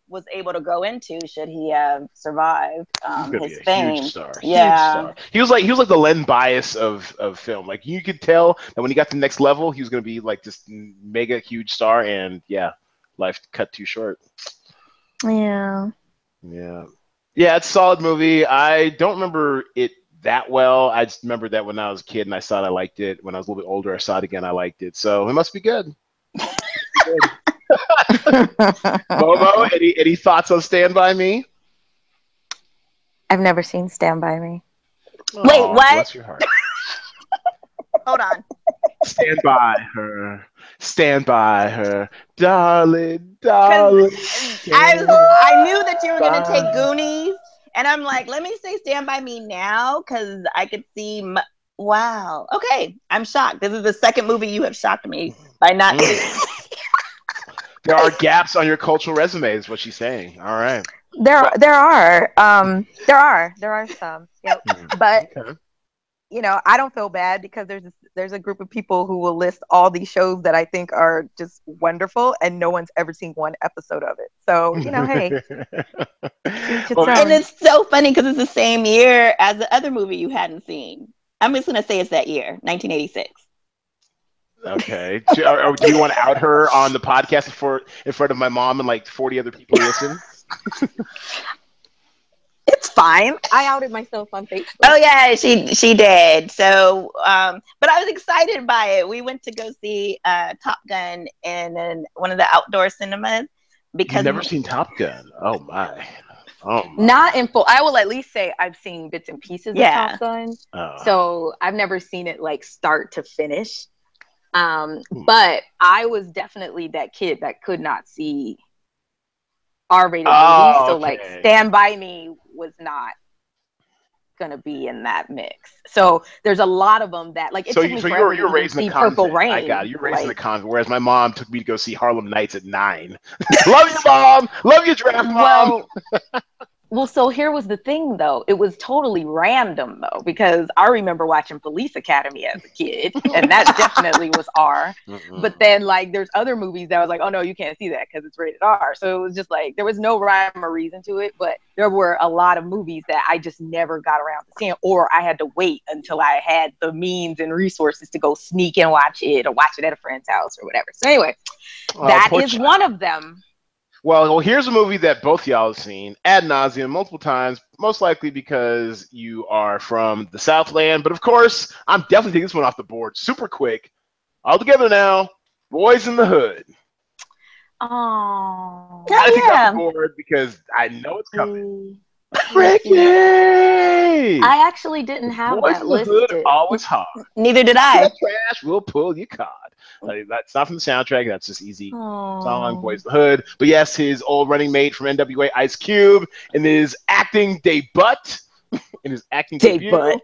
B: was able to grow into should he have survived
A: He's gonna be
B: his
A: a
B: fame.
A: huge star.
B: Yeah.
A: Huge star. He was like the Len Bias of film. Like you could tell that when he got to the next level, he was gonna be like this mega huge star. And yeah, life cut too short.
C: Yeah.
A: Yeah. Yeah, it's a solid movie. I don't remember it that well. I just remember that when I was a kid and I saw it, I liked it. When I was a little bit older, I saw it again, I liked it. So it must be good. Momo, any thoughts on Stand By Me?
C: I've never seen Stand By Me.
B: Wait, what?
A: Bless your heart.
B: Hold on.
A: Stand by her. Stand by her. Darling, darling.
B: I knew that you were going to take Goonies. And I'm like, let me say Stand By Me now, because I could see. Wow. Okay. I'm shocked. This is the second movie you have shocked me by not seeing.
A: There are gaps on your cultural resume, is what she's saying. All right.
C: There are some. Yep. But
A: Okay.
C: I don't feel bad, because there's a group of people who will list all these shows that I think are just wonderful, and no one's ever seen one episode of it. So, hey.
B: And it's so funny because it's the same year as the other movie you hadn't seen. I'm just going to say it's that year, 1986.
A: Okay. Do you want to out her on the podcast in front of my mom and like 40 other people who listen?
C: It's fine. I outed myself on Facebook.
B: Oh yeah, she did. So, but I was excited by it. We went to go see Top Gun in one of the outdoor cinemas because
A: You've never seen Top Gun. Oh my.
C: Not in full. I will at least say I've seen bits and pieces of Top Gun.
A: Oh.
C: So I've never seen it like start to finish. But I was definitely that kid that could not see R-rated movies. So like Stand By Me was not gonna be in that mix. So there's a lot of them that like it took me forever
A: you're raising
C: to see
A: the
C: Purple Rain.
A: I got it. You're raising the convent, whereas my mom took me to go see Harlem Nights at 9. Love you, Mom. Love you, Draft Mom.
C: Well, so here was the thing, though. It was totally random, though, because I remember watching Police Academy as a kid, and that definitely was R. But then, like, there's other movies that I was like, oh, no, you can't see that because it's rated R. So it was just like, there was no rhyme or reason to it, but there were a lot of movies that I just never got around to seeing, or I had to wait until I had the means and resources to go sneak and watch it or watch it at a friend's house or whatever. So anyway, that is one of them.
A: Well, here's a movie that both y'all have seen ad nauseum multiple times, most likely because you are from the Southland. But of course, I'm definitely taking this one off the board super quick. All together now, Boys in the Hood.
C: Oh,
A: gotta take it off the board because I know it's coming. Ricky!
C: I actually didn't have
A: Boys
C: that
A: in the
C: listed.
A: Hood always hard.
B: Neither did I.
A: Trash will pull your card. That's not from the soundtrack. That's just easy song, Boys in the Hood. But yes, his old running mate from NWA, Ice Cube, in his acting debut. In his acting debut.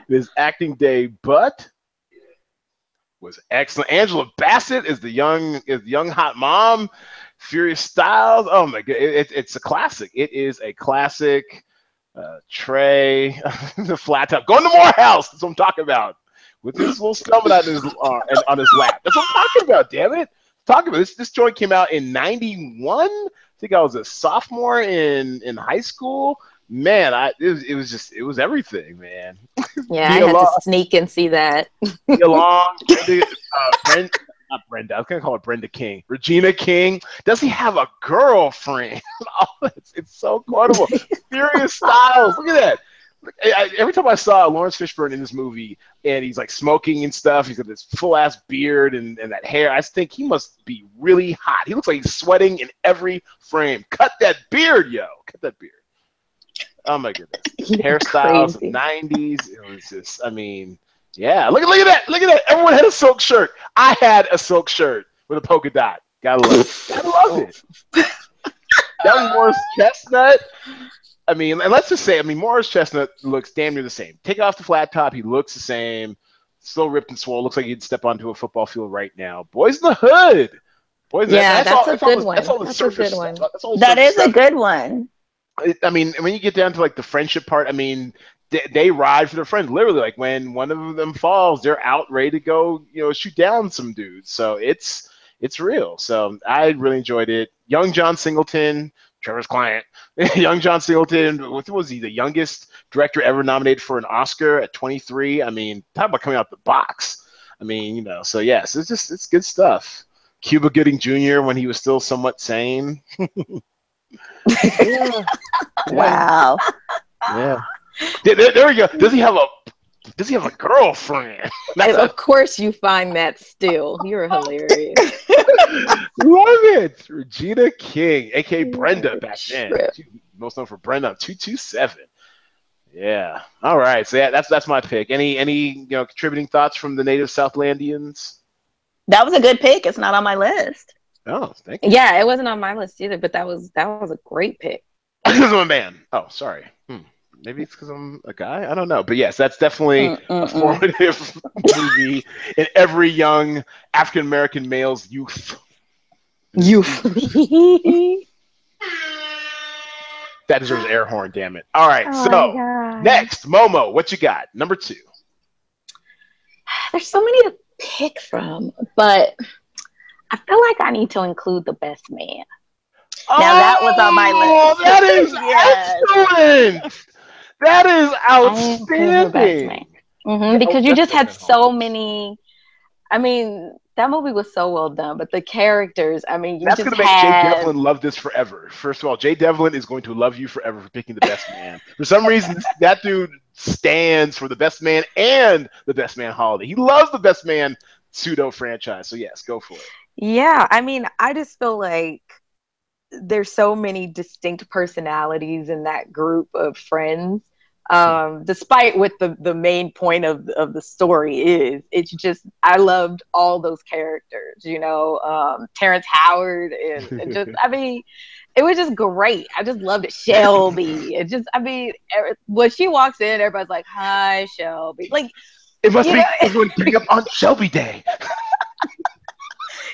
A: His acting debut was excellent. Angela Bassett is the young hot mom. Furious Styles. Oh my god, it's a classic. It is a classic. Trey, the flat top, going to Morehouse. That's what I'm talking about. With his little stomach on his and on his lap. That's what I'm talking about. Damn it! Talking about this. This joint came out in '91. I think I was a sophomore in high school. Man, it was everything, man.
C: Yeah, I
A: Nia
C: had to
A: Long,
C: sneak and see that.
A: Nia Long, not Brenda. I was gonna call it Brenda King. Regina King. Does he have a girlfriend? Oh, it's so quotable. Furious Styles. Look at that. Every time I saw Lawrence Fishburne in this movie and he's like smoking and stuff, he's got this full ass beard and that hair. I just think he must be really hot. He looks like he's sweating in every frame. Cut that beard, yo. Cut that beard. Oh my goodness. Hairstyles of the 90s. It was just, I mean, yeah. Look at that. Look at that. Everyone had a silk shirt. I had a silk shirt with a polka dot. Gotta love it. Gotta love it. Young Morris Chestnut. I mean, and let's just say, I mean, Morris Chestnut looks damn near the same. Take off the flat top, he looks the same. Still ripped and swole. Looks like he'd step onto a football field right now. Boys in the Hood. Boys,
C: Yeah, that's a good one.
A: That's all the
C: That's a
A: surface
C: good one.
A: stuff. That's all the
B: That
A: surface
B: is a
A: stuff.
B: good one.
A: I mean, when you get down to like the friendship part, I mean, they ride for their friends. Literally, like when one of them falls, they're out ready to go, shoot down some dudes. So it's real. So I really enjoyed it. Young John Singleton, Trevor's client. Young John Singleton, what was he? The youngest director ever nominated for an Oscar at 23. I mean, talk about coming out the box. I mean, so yes, it's good stuff. Cuba Gooding Jr. when he was still somewhat sane. Yeah.
B: Wow.
A: Yeah. There we go. Does he have a girlfriend?
C: Of course you find that still. You're hilarious.
A: Love it. Regina King, aka Brenda back then. Most known for Brenda 227. Yeah. All right. So yeah, that's my pick. Any contributing thoughts from the native Southlandians?
B: That was a good pick. It's not on my list.
A: Oh, thank you.
C: Yeah, it wasn't on my list either, but that was a great pick.
A: Because I'm a man. Oh, sorry. Maybe it's because I'm a guy. I don't know. But yes, that's definitely a formative movie in every young African American male's youth. That deserves air horn, damn it. All right, so next, Momo, what you got? Number 2.
C: There's so many to pick from, but I feel like I need to include The Best Man.
B: Now that was on my list.
A: That is excellent. That is outstanding.
C: Because you just had so many. I mean, that movie was so well done, but the characters, I mean,
A: that's going to make Jay Devlin love this forever. First of all, Jay Devlin is going to love you forever for picking The Best Man. For some reason, that dude stands for The Best Man and The Best Man holiday. He loves The Best Man pseudo franchise. So yes, go for it.
C: Yeah, I mean, I just feel like there's so many distinct personalities in that group of friends. Despite what the main point of the story is, it's just, I loved all those characters, Terrence Howard and just, I mean, it was just great. I just loved it. Shelby. It just, I mean, when she walks in, everybody's like, "Hi, Shelby." Like,
A: it must be everyone getting up on Shelby Day.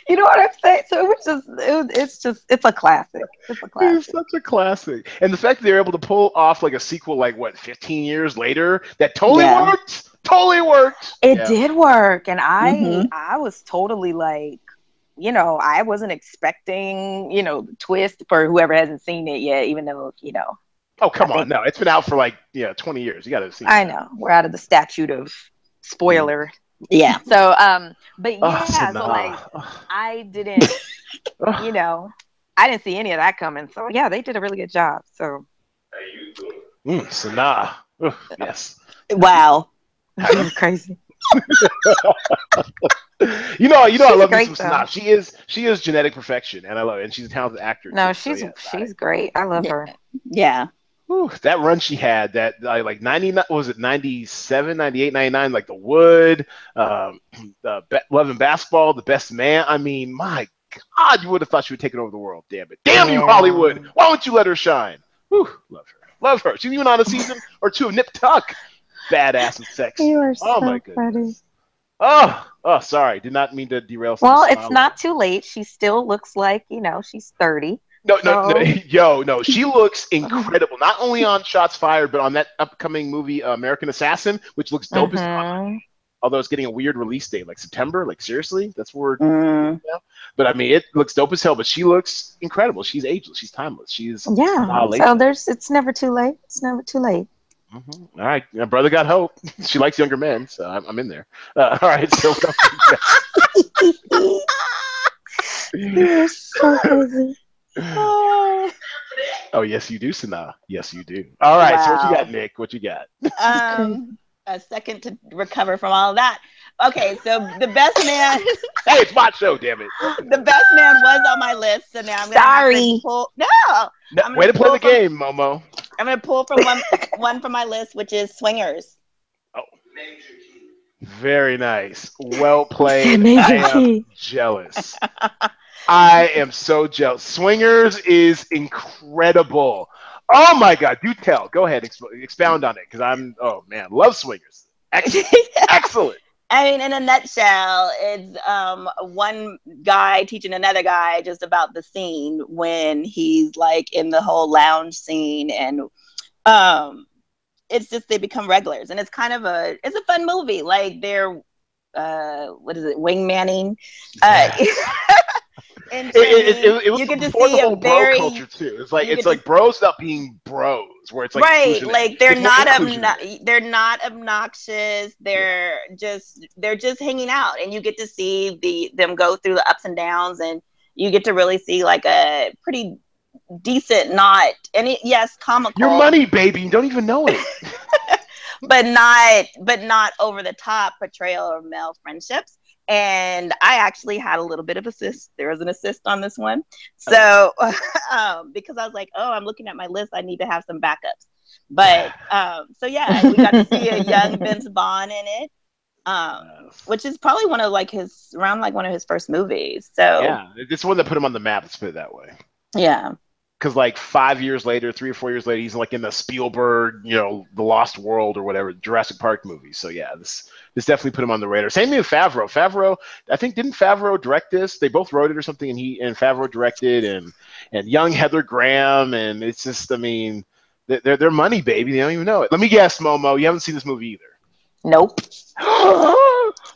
C: You know what I'm saying? So it was it's a classic. It's a classic.
A: It's such a classic. And the fact that they're able to pull off like a sequel, like 15 years later, that totally worked. Totally worked.
C: It did work. And I was totally like, I wasn't expecting, the twist for whoever hasn't seen it yet, even though,
A: Oh, come on. No, it's been out for 20 years. You got to see it.
C: I know. We're out of the statute of spoiler.
B: Yeah.
C: So, but yeah, so like, I didn't, I didn't see any of that coming. So yeah, they did a really good job. So.
A: Sanaa. Yes.
B: Wow.
C: That was crazy.
A: I love me some Sanaa. She is genetic perfection, and I love it. And she's a talented actor.
C: No, she's great. I love her.
B: Yeah.
A: Whew, that run she had, that like 99, was it 97, 98, 99, like The Wood, Love and Basketball, The Best Man. I mean, my God, you would have thought she would take it over the world. Damn it. Damn you, Hollywood. Why don't you let her shine? Whew, love her. Love her. She's even on a season or 2 of Nip Tuck. Badass and sexy.
C: You are so
A: my
C: funny.
A: goodness. Oh, sorry. Did not mean to derail.
C: Well, it's not too late. She still looks like, she's 30.
A: No, no, no,
C: No.
A: yo, no. She looks incredible. Not only on Shots Fired, but on that upcoming movie, American Assassin, which looks dope as fuck.
C: Mm-hmm.
A: Although it's getting a weird release date, like September. Like seriously, that's where.
B: Mm.
A: But I mean, it looks dope as hell. But she looks incredible. She's ageless. She's timeless. She's
E: Yeah.
A: not late.
E: So it's never too late. It's never too late.
A: All right, my brother got hope. She likes younger men, so I'm in there. All right, so what else
E: You're so crazy.
A: oh yes, you do, Sana. Yes, you do. All right, so what you
B: Wow.
A: got, Nick? What you got?
B: A second to recover from all of that. Okay, so the best man.
A: Hey, it's my show, damn it.
B: The best man was on my list, so now I'm gonna have to pull. No,
A: No,
B: I'm
A: way to play the
B: pull from-
A: game, Momo.
B: I'm gonna pull from one from my list, which is Swingers.
A: Oh, very nice. Well played.
E: Major
A: I am
E: key.
A: jealous. I am so jealous. Swingers is incredible. Oh my God, do tell. Go ahead, expound on it, because oh man, love Swingers. Excellent. Excellent.
B: I mean, in a nutshell, it's one guy teaching another guy just about the scene when he's like in the whole lounge scene, and it's just they become regulars, and it's kind of it's a fun movie. Like they're what is it, wingmanning? And
A: It was
B: you get to
A: before
B: see
A: the whole
B: a very
A: bro culture too. It's like bros without being bros, where it's like
B: right, like they're
A: it's more
B: not
A: inclusionary.
B: they're not obnoxious. They're just hanging out, and you get to see them go through the ups and downs, and you get to really see like a pretty decent, not yes, comical.
A: Your money, baby, you don't even know it.
B: but not over the top portrayal of male friendships. And I actually had a little bit of assist. There was an assist on this one. So because I was like, oh, I'm looking at my list. I need to have some backups. But so yeah, we got to see a young Vince Vaughn in it, which is probably one of his first movies. So
A: yeah, it's one that put him on the map. Let's put it that way.
B: Yeah.
A: Because like 5 years later, 3 or 4 years later, he's like in the Spielberg, The Lost World or whatever, Jurassic Park movie. So yeah, this definitely put him on the radar. Same thing with Favreau. Favreau, I think, didn't Favreau direct this? They both wrote it or something, and Favreau directed, and young Heather Graham, and it's just, I mean, they're money, baby. They don't even know it. Let me guess, Momo, you haven't seen this movie either.
B: Nope.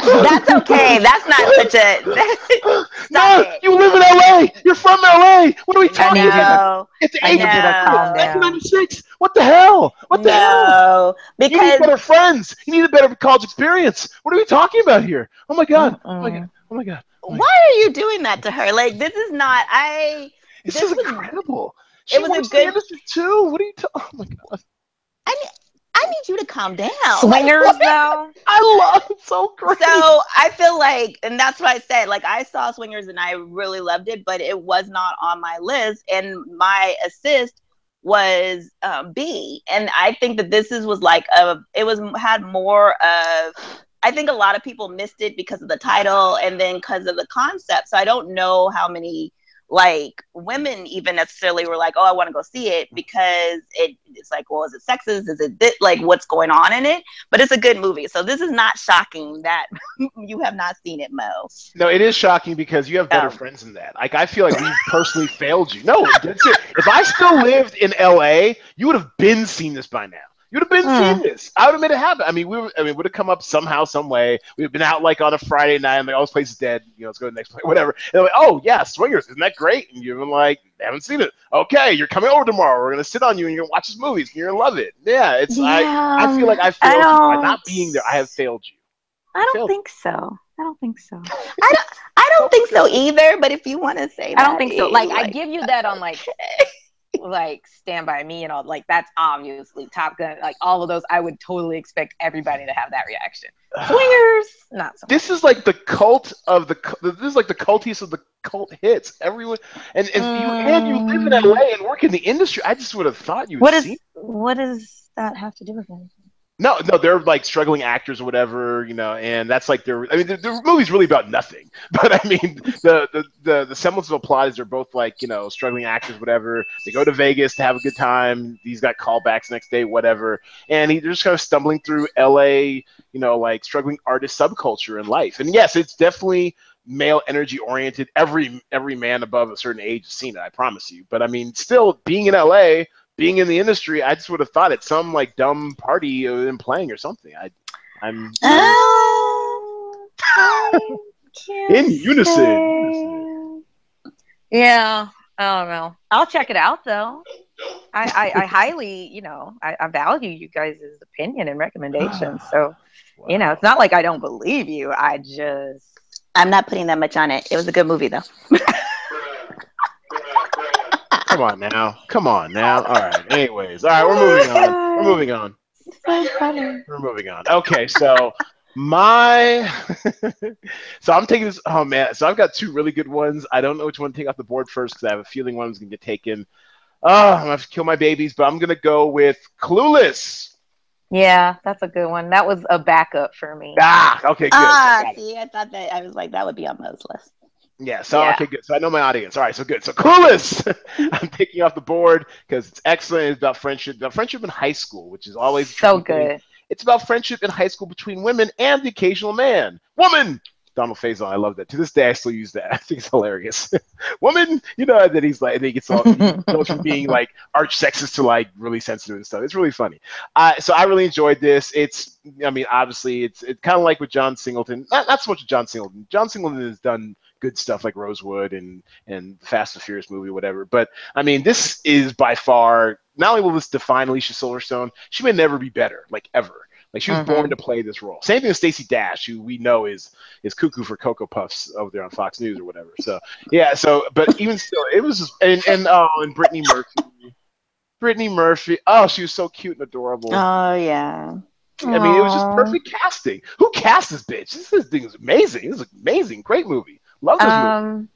B: That's okay. That's not such a.
A: No, you live in LA. You're from LA. What are we talking
B: about?
A: It's
E: I need you to calm down.
A: 1996. What the hell? What the hell?
B: No,
A: You need
B: because
A: better friends. You need a better college experience. What are we talking about here? Oh my God. Oh my God. Oh my God. Oh my God.
B: why are you doing that to her? Like, this is not.
A: This
B: this
A: is
B: was-
A: incredible.
B: it
A: She
B: was a
A: works in
B: good-
A: the industry too. What are you talking? Oh my God.
B: I need you to calm down.
C: Swingers, though.
A: I love it. So great.
B: So I feel like, and that's what I said, like I saw Swingers and I really loved it, but it was not on my list. And my assist was B. And I think that had more of, I think a lot of people missed it because of the title and then because of the concept. So I don't know how many like women even necessarily were like, oh, I want to go see it, because it's like, well, is it sexist? Is it like what's going on in it? But it's a good movie. So this is not shocking that you have not seen it, Mo.
A: No, it is shocking because you have better friends than that. Like, I feel like we've personally failed you. No, that's it. If I still lived in LA, you would have been seen this by now. You would have been seeing this. I would have made it happen. I mean, it would have come up somehow, some way. We've been out like on a Friday night. I'm like, oh, this place is dead. Let's go to the next place, whatever. And they're like, oh yeah, Swingers, isn't that great? And you've been like, haven't seen it. Okay, you're coming over tomorrow. We're gonna sit on you and you're gonna watch this movie. And you're gonna love it. Yeah, it's I feel like I failed you by not being there. I have failed you.
E: I don't think so. I don't think so.
B: I don't think so either. But if you want to say,
C: I don't think so. Like, I give you that on like Stand By Me and all, like that's obviously Top Gun, like all of those. I would totally expect everybody to have that reaction. Swingers, not so much.
A: This is like the cult of this is like the cultiest of the cult hits. Everyone and you live in LA and work in the industry. I just would have thought you would
E: what does that have to do with anything?
A: No, they're like struggling actors or whatever, and that's like the movie's really about nothing. But I mean, the semblance of a plot is they're both like, struggling actors, whatever. They go to Vegas to have a good time. He's got callbacks next day, whatever. And they're just kind of stumbling through LA, like struggling artist subculture in life. And yes, it's definitely male energy oriented. Every man above a certain age has seen it, I promise you. But I mean, still being in LA, being in the industry, I just would have thought it's some like dumb party and playing or something. I'm
E: I can't
A: in unison.
E: say.
C: Yeah, I don't know. I'll check it out though. I highly, I value you guys' opinion and recommendations. So,
A: Wow.
C: it's not like I don't believe you.
B: I'm not putting that much on it. It was a good movie though.
A: Come on now. Come on now. All right. Anyways, all right, we're moving on. We're moving on.
E: So funny.
A: We're moving on. Okay, so my so I'm taking this. Oh man, so I've got two really good ones. I don't know which one to take off the board first because I have a feeling one is gonna get taken. I'm gonna have to kill my babies, but I'm gonna go with Clueless.
C: Yeah, that's a good one. That was a backup for me.
A: Okay, good. Got it.
B: See, I thought that I was like that would be on Mo's list.
A: Yeah, so
C: Yeah.
A: okay, good. So I know my audience. All right, so good. So Clueless, I'm taking off the board because it's excellent. It's about friendship in high school, which is always a
C: So
A: tricky thing.
C: good.
A: It's about friendship in high school between women and the occasional man. Woman. Donald Faison, I love that. To this day, I still use that. I think it's hilarious. Woman, that he's like, and he gets all he goes from being like arch sexist to like really sensitive and stuff. It's really funny. So I really enjoyed this. I mean, obviously, it's kind of like with John Singleton. Not so much with John Singleton. John Singleton has done good stuff like Rosewood and the Fast and Furious movie, whatever. But I mean, this is by far not only will this define Alicia Silverstone, she may never be better, like ever. Like she was born to play this role. Same thing with Stacey Dash, who we know is cuckoo for Cocoa Puffs over there on Fox News or whatever. So yeah, but even still, it was just and Brittany Murphy. Brittany Murphy. Oh, she was so cute and adorable.
B: Oh yeah.
A: I mean, it was just perfect casting. Who cast this bitch? This thing is amazing. This is amazing. Great movie. Love this movie.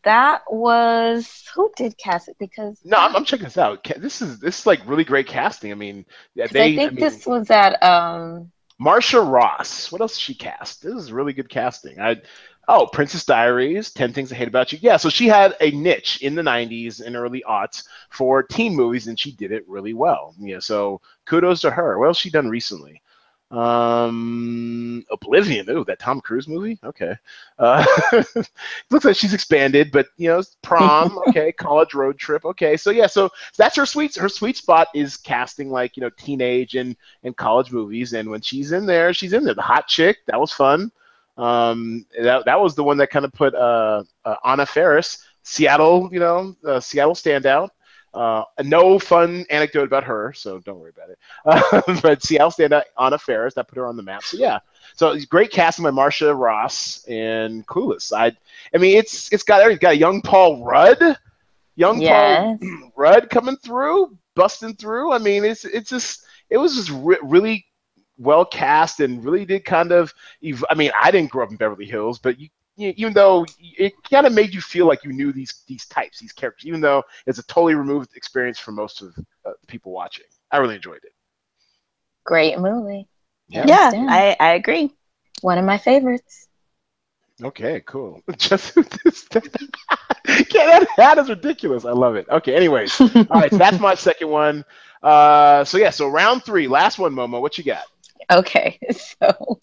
C: That was who did cast it because
A: No, I'm checking this out. This is like really great casting. I mean,
C: this was at
A: Marsha Ross. What else did she cast? This is really good casting. Princess Diaries, 10 Things I Hate About You. Yeah, so she had a niche in the 90s and early aughts for teen movies, and she did it really well. Yeah, so kudos to her. What else she done recently? Oblivion. Ooh, that Tom Cruise movie. Okay. Looks like she's expanded, but Prom. Okay, College Road Trip. Okay, so yeah, so that's her sweet spot is casting like teenage and college movies, and when she's in there, she's in there. The hot chick. That was fun. That was the one that kind of put Anna Faris, Seattle. Seattle standout. No fun anecdote about her, so don't worry about it. But Seattle standout Anna Faris, that put her on the map. So yeah, so it's great casting by Marsha Ross and Clueless. I mean, it's got a young Paul Rudd, Paul Rudd coming through, busting through. I mean, it was just really well cast and really did kind of. I mean, I didn't grow up in Beverly Hills, but even though it kind of made you feel like you knew these types, these characters, even though it's a totally removed experience for most of the people watching. I really enjoyed it.
C: Great movie.
B: Yeah, I agree.
C: One of my favorites.
A: Okay, cool. Just that is ridiculous. I love it. Okay, anyways. All right, so that's my second one. So round 3, last one, Momo. What you got?
C: Okay, so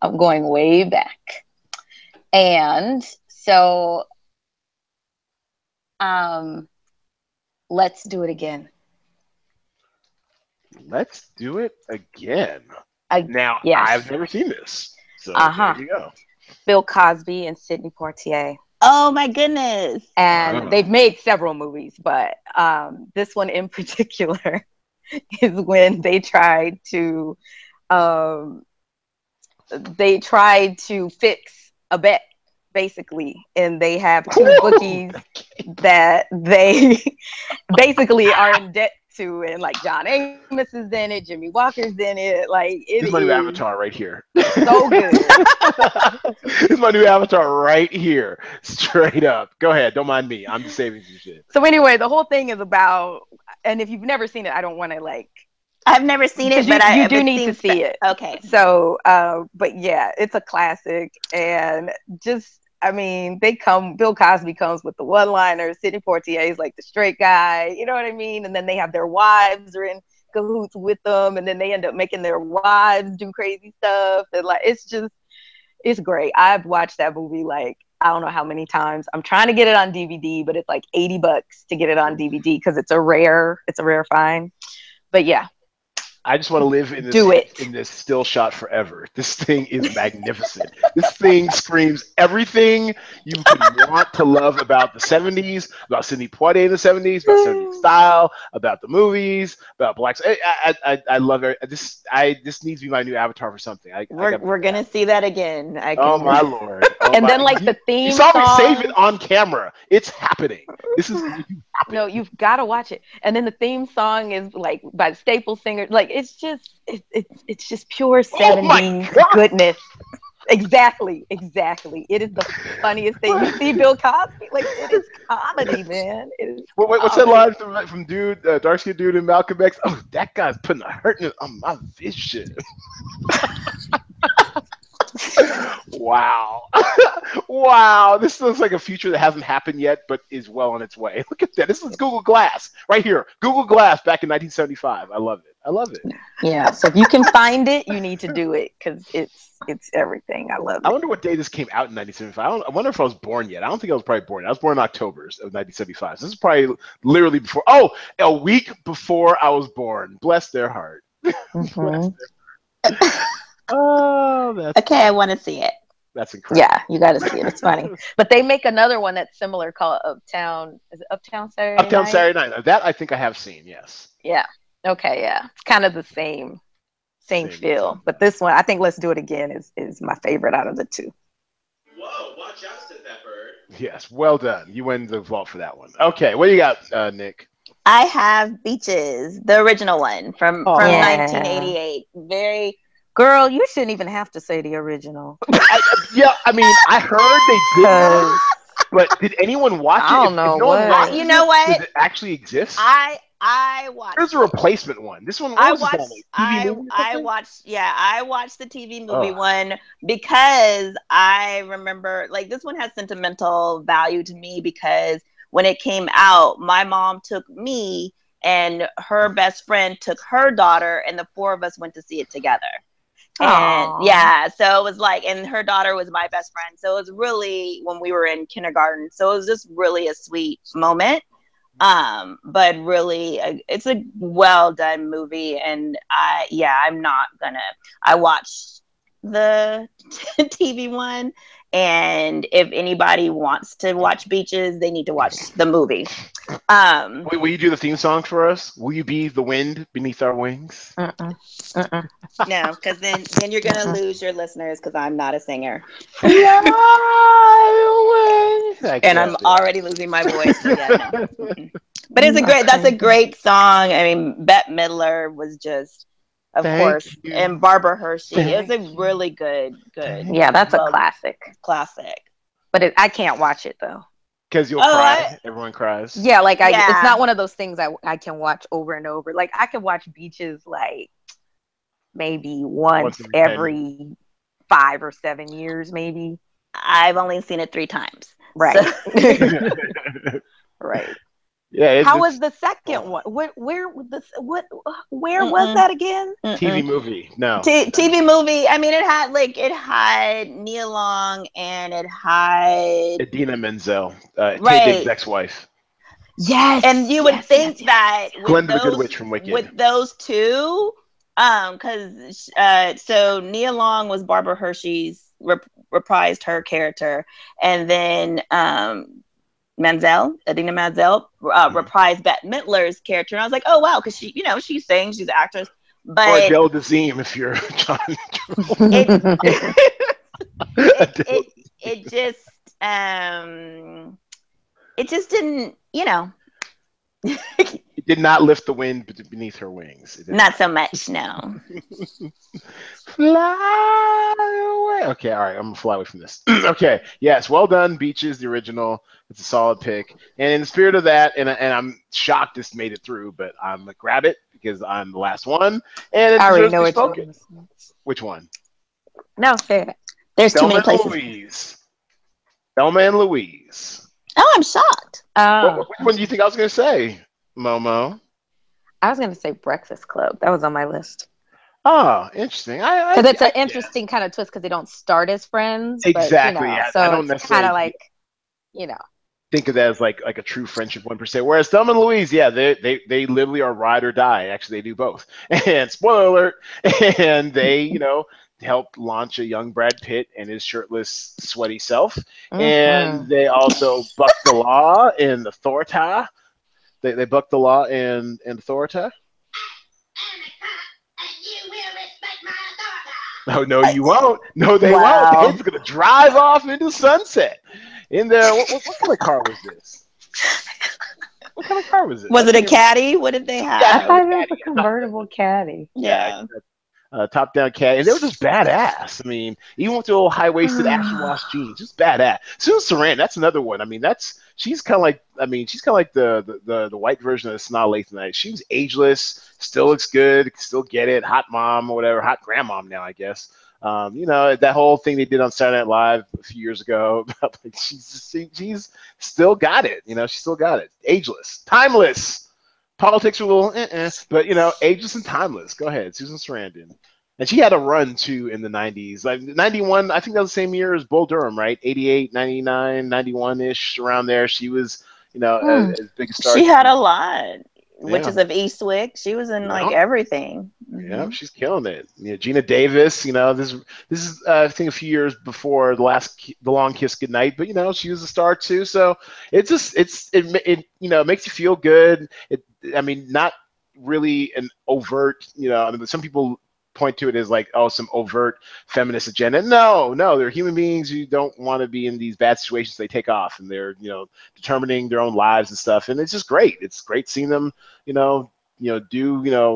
C: I'm going way back. And so let's do it again.
A: Let's do it again. Now,
C: yes.
A: I've never seen this. So there you go.
C: Bill Cosby and Sidney Poitier.
B: Oh my goodness.
C: And they've made several movies, but this one in particular is when they tried to fix a bet, basically, and they have 2 bookies that they basically are in debt to, and like John Amos is in it, Jimmy Walker's in it. Like
A: it's my new avatar right here.
C: So good.
A: It's my new avatar right here, straight up. Go ahead, don't mind me. I'm just saving some shit.
C: So anyway, the whole thing is about, and if you've never seen it, I don't want to like.
B: I've never seen it, but
C: you do need to see it.
B: Okay.
C: So, but yeah, it's a classic, and just. I mean, Bill Cosby comes with the one-liners. Sidney Poitier is like the straight guy, you know what I mean? And then they have their wives are in cahoots with them, and then they end up making their wives do crazy stuff. And like, it's just, It's great. I've watched that movie like I don't know how many times. I'm trying to get it on DVD, but it's like $80 to get it on DVD because it's a rare find. But yeah,
A: I just want to live
C: do it.
A: in this still shot forever. This thing is magnificent. This thing screams everything you could want to love about the 70s, about Sidney Poitier in the 70s, about 70s style, about the movies, about blacks. I love it. This needs to be my new avatar for something.
B: We're gonna see that again.
A: Oh my lord! Oh
C: And
A: my.
C: then like the
A: You
C: theme
A: saw me
C: song.
A: save it on camera. It's happening. This is happening.
C: No, you've got to watch it. And then the theme song is like by the Staple Singers. Like it's just pure 70s goodness. Exactly. It is the funniest thing. You see Bill Cosby, like it is comedy, man. It is
A: What's that line from dude, dark skinned dude in Malcolm X? Oh, that guy's putting a hurt on my vision. Wow. Wow. This looks like a future that hasn't happened yet, but is well on its way. Look at that. This is Google Glass right here. Google Glass back in 1975. I love it.
C: Yeah. So if you can find it, you need to do it because it's everything. I love it.
A: I wonder what day this came out in 1975. I wonder if I was born yet. I don't think I was probably born. I was born in October of 1975. So this is probably literally before. Oh, a week before I was born. Bless their heart.
C: Mm-hmm.
A: Oh, that's
B: okay. I want to see it.
A: That's incredible.
C: Yeah, you got to see it. It's funny. But they make another one that's similar called Uptown. Is it Uptown Saturday Night?
A: Uptown Saturday Night. That I think I have seen. Yes.
C: Yeah. Okay. Yeah. It's kind of the same feel. But this one, I think Let's Do It Again is my favorite out of the two.
F: Whoa! Watch out, said that bird.
A: Yes. Well done. You win the vault for that one. Okay. What do you got, Nikk?
B: I have Beaches, the original one from 1988. Very.
C: Girl, you shouldn't even have to say the original.
A: I mean, I heard they did, but did anyone watch it?
C: I don't know.
B: You know what?
A: Does it actually exist?
B: I watched.
A: There's a replacement one. This one.
B: I watched the TV movie one because I remember like this one has sentimental value to me because when it came out, my mom took me and her best friend took her daughter, and the four of us went to see it together. And yeah, so it was like, and her daughter was my best friend. So it was really when we were in kindergarten. So it was just really a sweet moment. But really, it's a well done movie. And I watched the TV one. And if anybody wants to watch Beaches, they need to watch the movie.
A: Wait, will you do the theme song for us? Will you be the wind beneath our wings?
B: No, because then you're gonna lose your listeners because I'm not a singer. And I'm already losing my voice. So yeah, no. But that's a great song. I mean, Bette Midler was just, of course, and Barbara Hershey. It was a really good.
C: Yeah, that's a classic. But I can't watch it though.
A: Because you'll cry. Everyone cries.
C: Yeah, like it's not one of those things I can watch over and over. Like I can watch Beaches like maybe once every 5 or 7 years, maybe.
B: I've only seen it 3 times.
C: Right.
B: So.
C: Right.
A: Yeah.
C: How was the second one? Where was that again?
A: TV movie. No.
B: TV movie. I mean, it had Nia Long and it had
A: Idina Menzel,
B: right.
A: Tay Diggs' ex-wife.
C: Yes.
B: And you would think that
A: Glinda the Good Witch from Wicked.
B: With those two, because so Nia Long was Barbara Hershey's reprised her character, and then Idina Menzel reprised Bette Midler's character, and I was like, oh wow, because she's saying she's an actress, but
A: or Adele Dazeem if you're John.
B: It just didn't,
A: It did not lift the wind beneath her wings.
B: Not so much, no.
A: Fly away. Okay, all right. I'm gonna fly away from this. Okay, yes, well done. Beaches, the original. It's a solid pick. And in the spirit of that, and I'm shocked this made it through, but I'm gonna grab it because I'm the last one. And
C: I already know which one.
A: Which one?
C: No, say it.
B: There's too many places.
A: Thelma and Louise.
B: Oh, I'm shocked.
A: Which one do you think I was gonna say, Momo?
C: I was gonna say Breakfast Club. That was on my list.
A: Oh, interesting.
C: Because it's
A: I
C: an interesting kind of twist because they don't start as friends, but
A: exactly. Yeah, I
C: so
A: don't
C: it's kind
A: necessarily
C: of like, you know.
A: think of that as like a true friendship 1%. Whereas Thelma and Louise, yeah, they literally are ride or die. Actually, they do both. And spoiler alert, and they helped launch a young Brad Pitt and his shirtless, sweaty self. And they also bucked the law in Authority. They bucked the law in Authority.
D: You will respect my authority.
A: Oh no, you won't. No, they won't. They're
B: Wow.
A: just gonna drive off into the sunset. In there, what kind of car was this? What kind of car was this?
B: Was it a caddy? What did they
A: Yeah,
E: I
B: have?
A: it was
E: thought
A: a
E: it was
A: caddy.
E: a convertible caddy.
A: Yeah,
B: Yeah.
A: top down cat, and they were just badass. I mean, even with the old high waisted action wash jeans, just badass. Susan Sarandon, that's another one. I mean, she's kind of like, she's kind of like the white version of Sanaa Lathan. She was ageless, still looks good, still get it, hot mom or whatever, hot grandmom now, I guess. That whole thing they did on Saturday Night Live a few years ago. Like she's still got it. She still got it. Ageless, timeless. Politics are a little, but ageless and timeless. Go ahead, Susan Sarandon. And she had a run too in the 90s. Like 91, I think that was the same year as Bull Durham, right? 88, 99, 91 ish, around there. She was, as big a star.
B: She had a lot.
A: Yeah.
B: Witches of Eastwick. She was in like
A: Yeah.
B: everything.
A: Yeah, she's killing it. Gina Davis. This is I think a few years before the Long Kiss Goodnight, but she was a star too. So it's just it makes you feel good. Not really an overt. Some people point to it as like, oh, some overt feminist agenda. No, they're human beings who don't want to be in these bad situations. They take off and they're determining their own lives and stuff, and it's just great. It's great seeing them do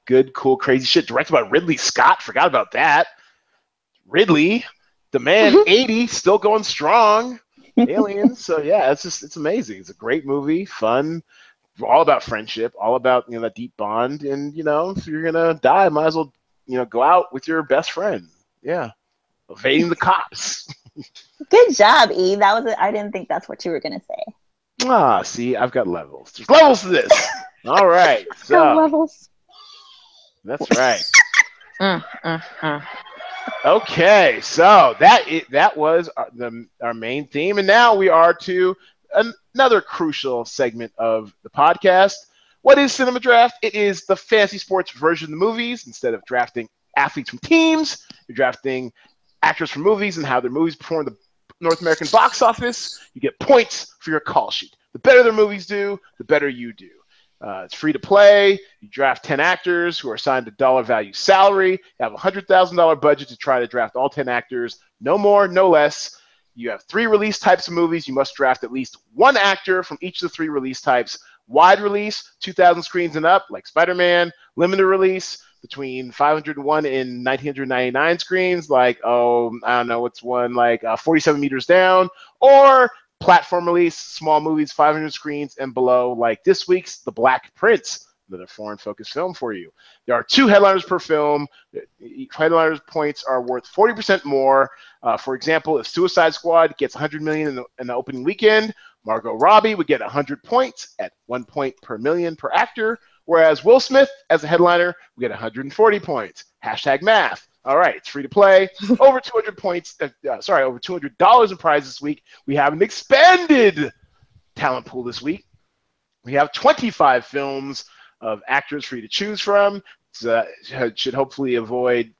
A: good, cool, crazy shit. Directed by Ridley Scott. Forgot about that. Ridley, the man, 80, still going strong. Aliens. So yeah, it's amazing. It's a great movie, fun, all about friendship, all about that deep bond. And if you're gonna die, might as well go out with your best friend. Yeah, evading the cops.
B: Good job, E. That was I didn't think that's what you were gonna say.
A: See, I've got levels. There's levels to this. All right, so
E: levels.
A: that's right. Okay, so that was our main theme, and now we are to another crucial segment of the podcast. What is Cinema Draft? It is the fantasy sports version of the movies. Instead of drafting athletes from teams, you're drafting actors from movies and how their movies perform the North American box office. You get points for your call sheet. The better their movies do, the better you do. It's free to play. You draft 10 actors who are assigned a dollar value salary. You have a $100,000 budget to try to draft all 10 actors. No more, no less. You have 3 release types of movies. You must draft at least 1 actor from each of the 3 release types. Wide release, 2,000 screens and up, like Spider-Man. Limited release, between 501 and 1,999 screens, like, I don't know, what's one, like 47 meters down. Or platform release, small movies, 500 screens and below, like this week's The Black Prince, another foreign-focused film for you. There are 2 headliners per film. Headliners' points are worth 40% more. For example, if Suicide Squad gets 100 million in the opening weekend, Margot Robbie would get 100 points at 1 point per million per actor, whereas Will Smith, as a headliner, would get 140 points. Hashtag math. All right, it's free to play. Over 200 points. Over $200 in prizes this week. We have an expanded talent pool this week. We have 25 films of actors for you to choose from. So should hopefully avoid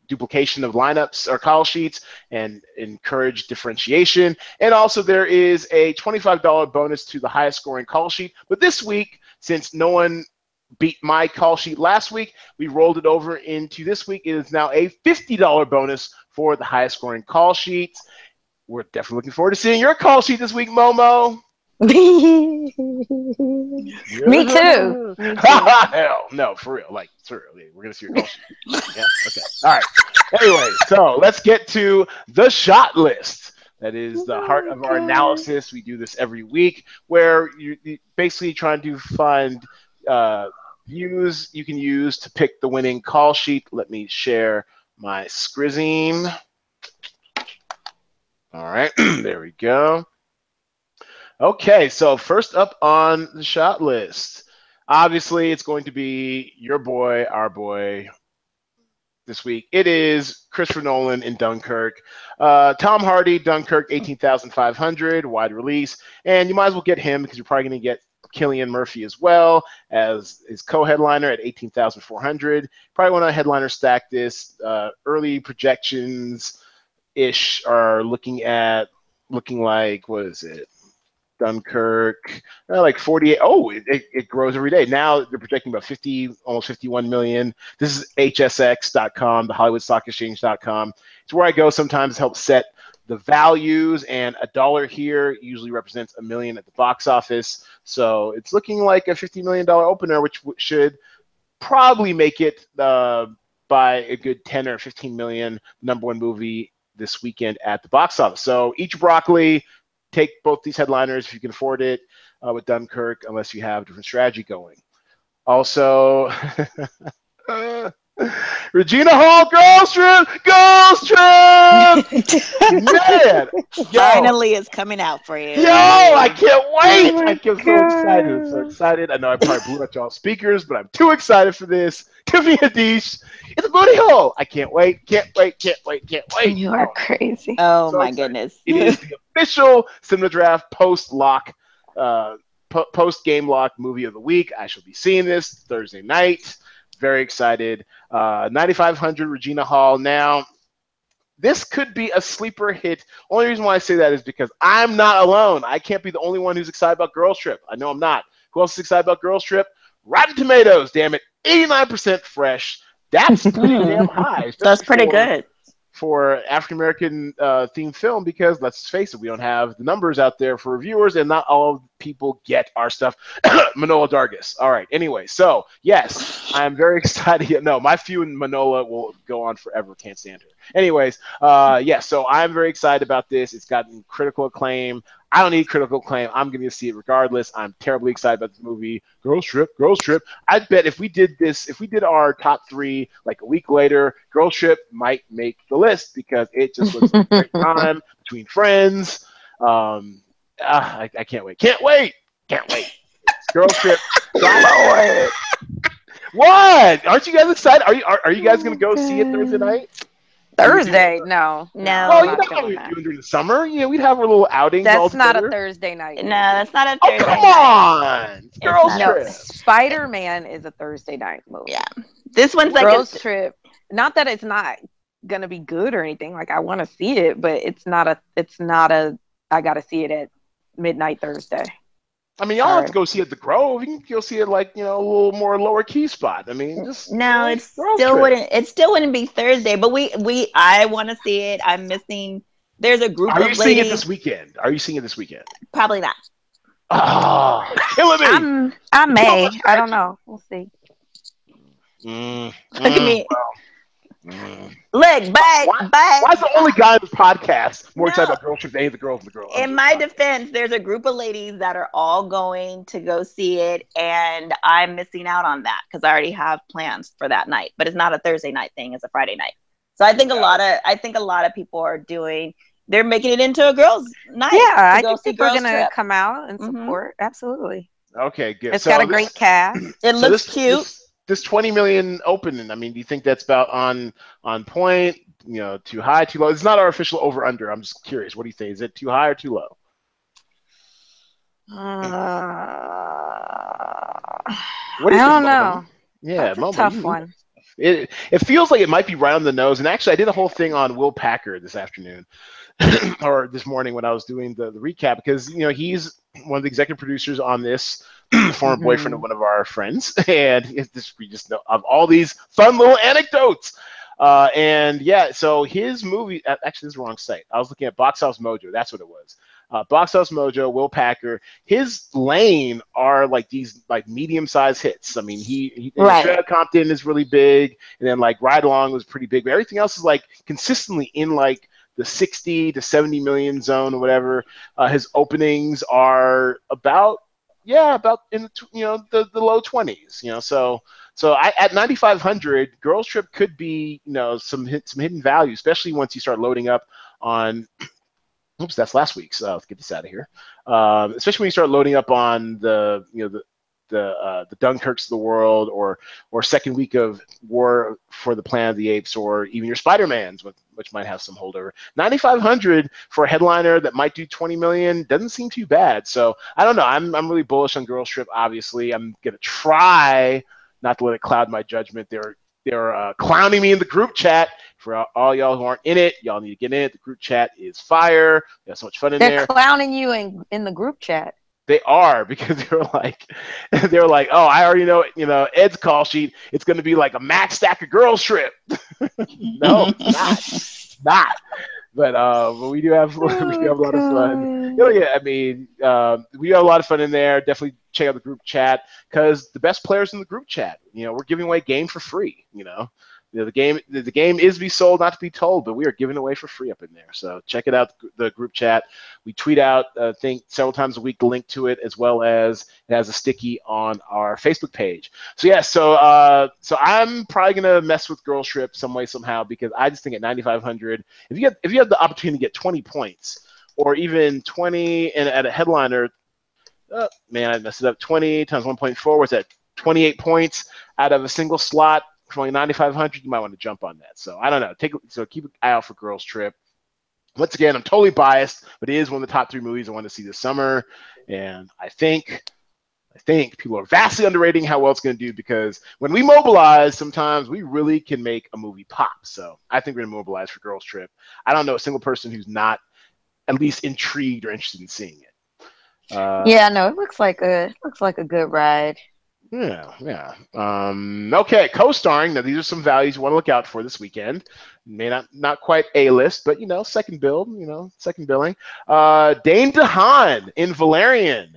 A: duplication of lineups or call sheets and encourage differentiation. And also there is a $25 bonus to the highest scoring call sheet. But this week, since no one beat my call sheet last week, we rolled it over into this week. It is now a $50 bonus for the highest scoring call sheets. We're definitely looking forward to seeing your call sheet this week, Momo.
C: Me too.
A: Hell, no, for real. Like, for real. We're going to see your call sheet. Yeah? Okay. All right. Anyway, so let's get to the shot list. That is the heart of our analysis. We do this every week where you're basically trying to find views you can use to pick the winning call sheet. Let me share my Scrizine. All right. There we go. Okay, so first up on the shot list, Obviously, it's going to be your boy, our boy, this week. It is Christopher Nolan in Dunkirk. Tom Hardy, Dunkirk, 18,500, wide release. And you might as well get him because you're probably going to get Cillian Murphy as well as his co-headliner at 18,400. Probably want to headliner stack this. Early projections ish are looking like, what is it? Dunkirk, like 48. Oh, it grows every day. Now they're projecting about 50, almost 51 million. This is hsx.com, the Hollywood Stock Exchange.com. It's where I go sometimes to help set the values, and $1 here usually represents $1 million at the box office. So it's looking like a $50 million opener, which should probably make it by a good 10 or 15 million number one movie this weekend at the box office. So each broccoli, take both these headliners if you can afford it with Dunkirk, unless you have a different strategy going. Also, Regina Hall, Girls Trip! Man!
B: Finally, it's coming out for you.
A: Yo, I can't wait!
E: Oh my
A: I'm so excited. I'm so excited. I know I probably blew out y'all speakers, but I'm too excited for this. Tiffany Haddish, it's a booty hole. I can't wait. Can't wait.
E: You are crazy.
B: Oh
A: So
B: my
A: excited.
B: goodness.
A: It is the official Cinema Draft post-lock, post-game lock movie of the week. I shall be seeing this Thursday night. Very excited. 9,500 Regina Hall. Now, this could be a sleeper hit. Only reason why I say that is because I'm not alone. I can't be the only one who's excited about Girls Trip. I know I'm not. Who else is excited about Girls Trip? Rotten Tomatoes, damn it. 89% fresh. That's pretty damn high.
B: That's pretty
A: for-
B: good.
A: For African American themed film, because let's face it, we don't have the numbers out there for reviewers, and not all people get our stuff. Manola Dargis. All right. Anyway, so yes, I'm very excited. No, my feud and Manola will go on forever. Can't stand her. Anyways, so I'm very excited about this. It's gotten critical acclaim. I don't need critical acclaim. I'm going to see it regardless. I'm terribly excited about this movie. Girls Trip. I bet if we did our top three like a week later, Girls Trip might make the list because it just looks like a great time between friends. I can't wait. Girls Trip.
E: Lord.
A: What? Aren't you guys excited? Are you guys going to go see it Thursday night?
C: Thursday? No.
B: No.
A: Well,
C: I'm
A: you
C: not
A: know how
C: doing
A: we're
C: that.
A: doing during the summer. Yeah, we'd have our little outings all
C: That's not
A: together.
C: a Thursday night.
B: No, that's not a
A: Oh,
B: Thursday
A: come
B: night.
A: on. It's Girls
B: not.
C: No,
A: Trip.
C: Spider-Man is a Thursday night movie.
B: Yeah. This one's like
C: Girls Trip. Not that it's not gonna be good or anything. Like I want to see it, but it's not a. I gotta see it at midnight Thursday.
A: I mean, y'all have
C: Sorry.
A: to go see it at the Grove. You can go see it like, a little more lower key spot. I mean, just
B: no, it
A: Girls
B: still
A: Trip.
B: wouldn't be Thursday, but I want to see it. I'm missing. There's a group
A: Are you
B: of
A: seeing it
B: ladies.
A: this weekend?
B: Probably not.
A: Oh, killing me.
C: I may. I don't know. We'll see.
B: Look at me.
A: Mm.
B: Look, but
A: Why is the only guy in this podcast more excited
B: No.
A: about Girls Trip than any of the girls in the girl?
B: in my defense, there's a group of ladies that are all going to go see it, and I'm missing out on that because I already have plans for that night. But it's not a Thursday night thing; it's a Friday night. So I think a lot of people are they're making it into a girls' night.
C: Yeah, I
B: go
C: think
B: see
C: people are
B: Girls
C: gonna
B: Trip.
C: come out and
B: Mhm.
C: support. Absolutely.
A: Okay, good.
C: It's got a great cast.
B: It
A: So
B: looks cute.
A: This 20 million opening. I mean, do you think that's about on point? Too high, too low? It's not our official over under. I'm just curious. What do you think? Is it too high or too low?
C: I
A: What do you
C: don't
A: think,
C: know.
A: Momo? Yeah,
C: That's a
A: Momo,
C: tough one.
A: It feels like it might be right on the nose. And actually, I did a whole thing on Will Packer this afternoon or this morning when I was doing the recap because he's one of the executive producers on this. Former boyfriend of one of our friends, and we just know of all these fun little anecdotes. And yeah, so his movie, actually, this is the wrong site. I was looking at Box Office Mojo. That's what it was. Box Office Mojo, Will Packer, his lane are like these like medium-sized hits. I mean, he
B: Right.
A: Straight Outta Compton is really big, and then like Ride Along was pretty big, but everything else is like consistently in like the 60 to 70 million zone or whatever. His openings are about in the low 20s. So at 9,500, Girls Trip could be some hidden value, especially once you start loading up on. Oops, that's last week's. Let's get this out of here. Especially when you start loading up on the the Dunkirks of the world, or second week of War for the Planet of the Apes, or even your Spider-Mans, which might have some holdover. 9,500 for a headliner that might do 20 million doesn't seem too bad. So I don't know. I'm really bullish on Girls Trip. Obviously, I'm gonna try not to let it cloud my judgment. They're clowning me in the group chat. For all y'all who aren't in it, y'all need to get in it. The group chat is fire. We have so much fun in there.
C: They're clowning you in the group chat.
A: They are, because they're like, oh, I already know, Ed's call sheet. It's going to be like a max stack of Girls Trip. No, it's not. It's not. But we do have a lot of fun. Yeah, I mean, we have a lot of fun in there. Definitely check out the group chat, because the best players in the group chat. We're giving away game for free. The game is to be sold, not to be told, but we are giving away for free up in there. So check it out, the group chat. We tweet out, I think, several times a week the link to it, as well as it has a sticky on our Facebook page. So yeah, so I'm probably gonna mess with Girls Trip some way, somehow, because I just think at 9,500, if you have the opportunity to get 20 points, or even 20 and at a headliner, oh, man, I messed it up. 20 times 1.4, what's that? 28 points out of a single slot. For only 9,500, you might want to jump on that. So I don't know. Keep an eye out for Girls Trip. Once again, I'm totally biased, but it is one of the top 3 movies I want to see this summer. And I think people are vastly underrating how well it's going to do, because when we mobilize, sometimes we really can make a movie pop. So I think we're going to mobilize for Girls Trip. I don't know a single person who's not at least intrigued or interested in seeing it.
C: Yeah, no, it looks like a good ride.
A: Yeah. Okay, co-starring. Now, these are some values you want to look out for this weekend. May not quite A-list, but second build. Second billing. Dane DeHaan in Valerian,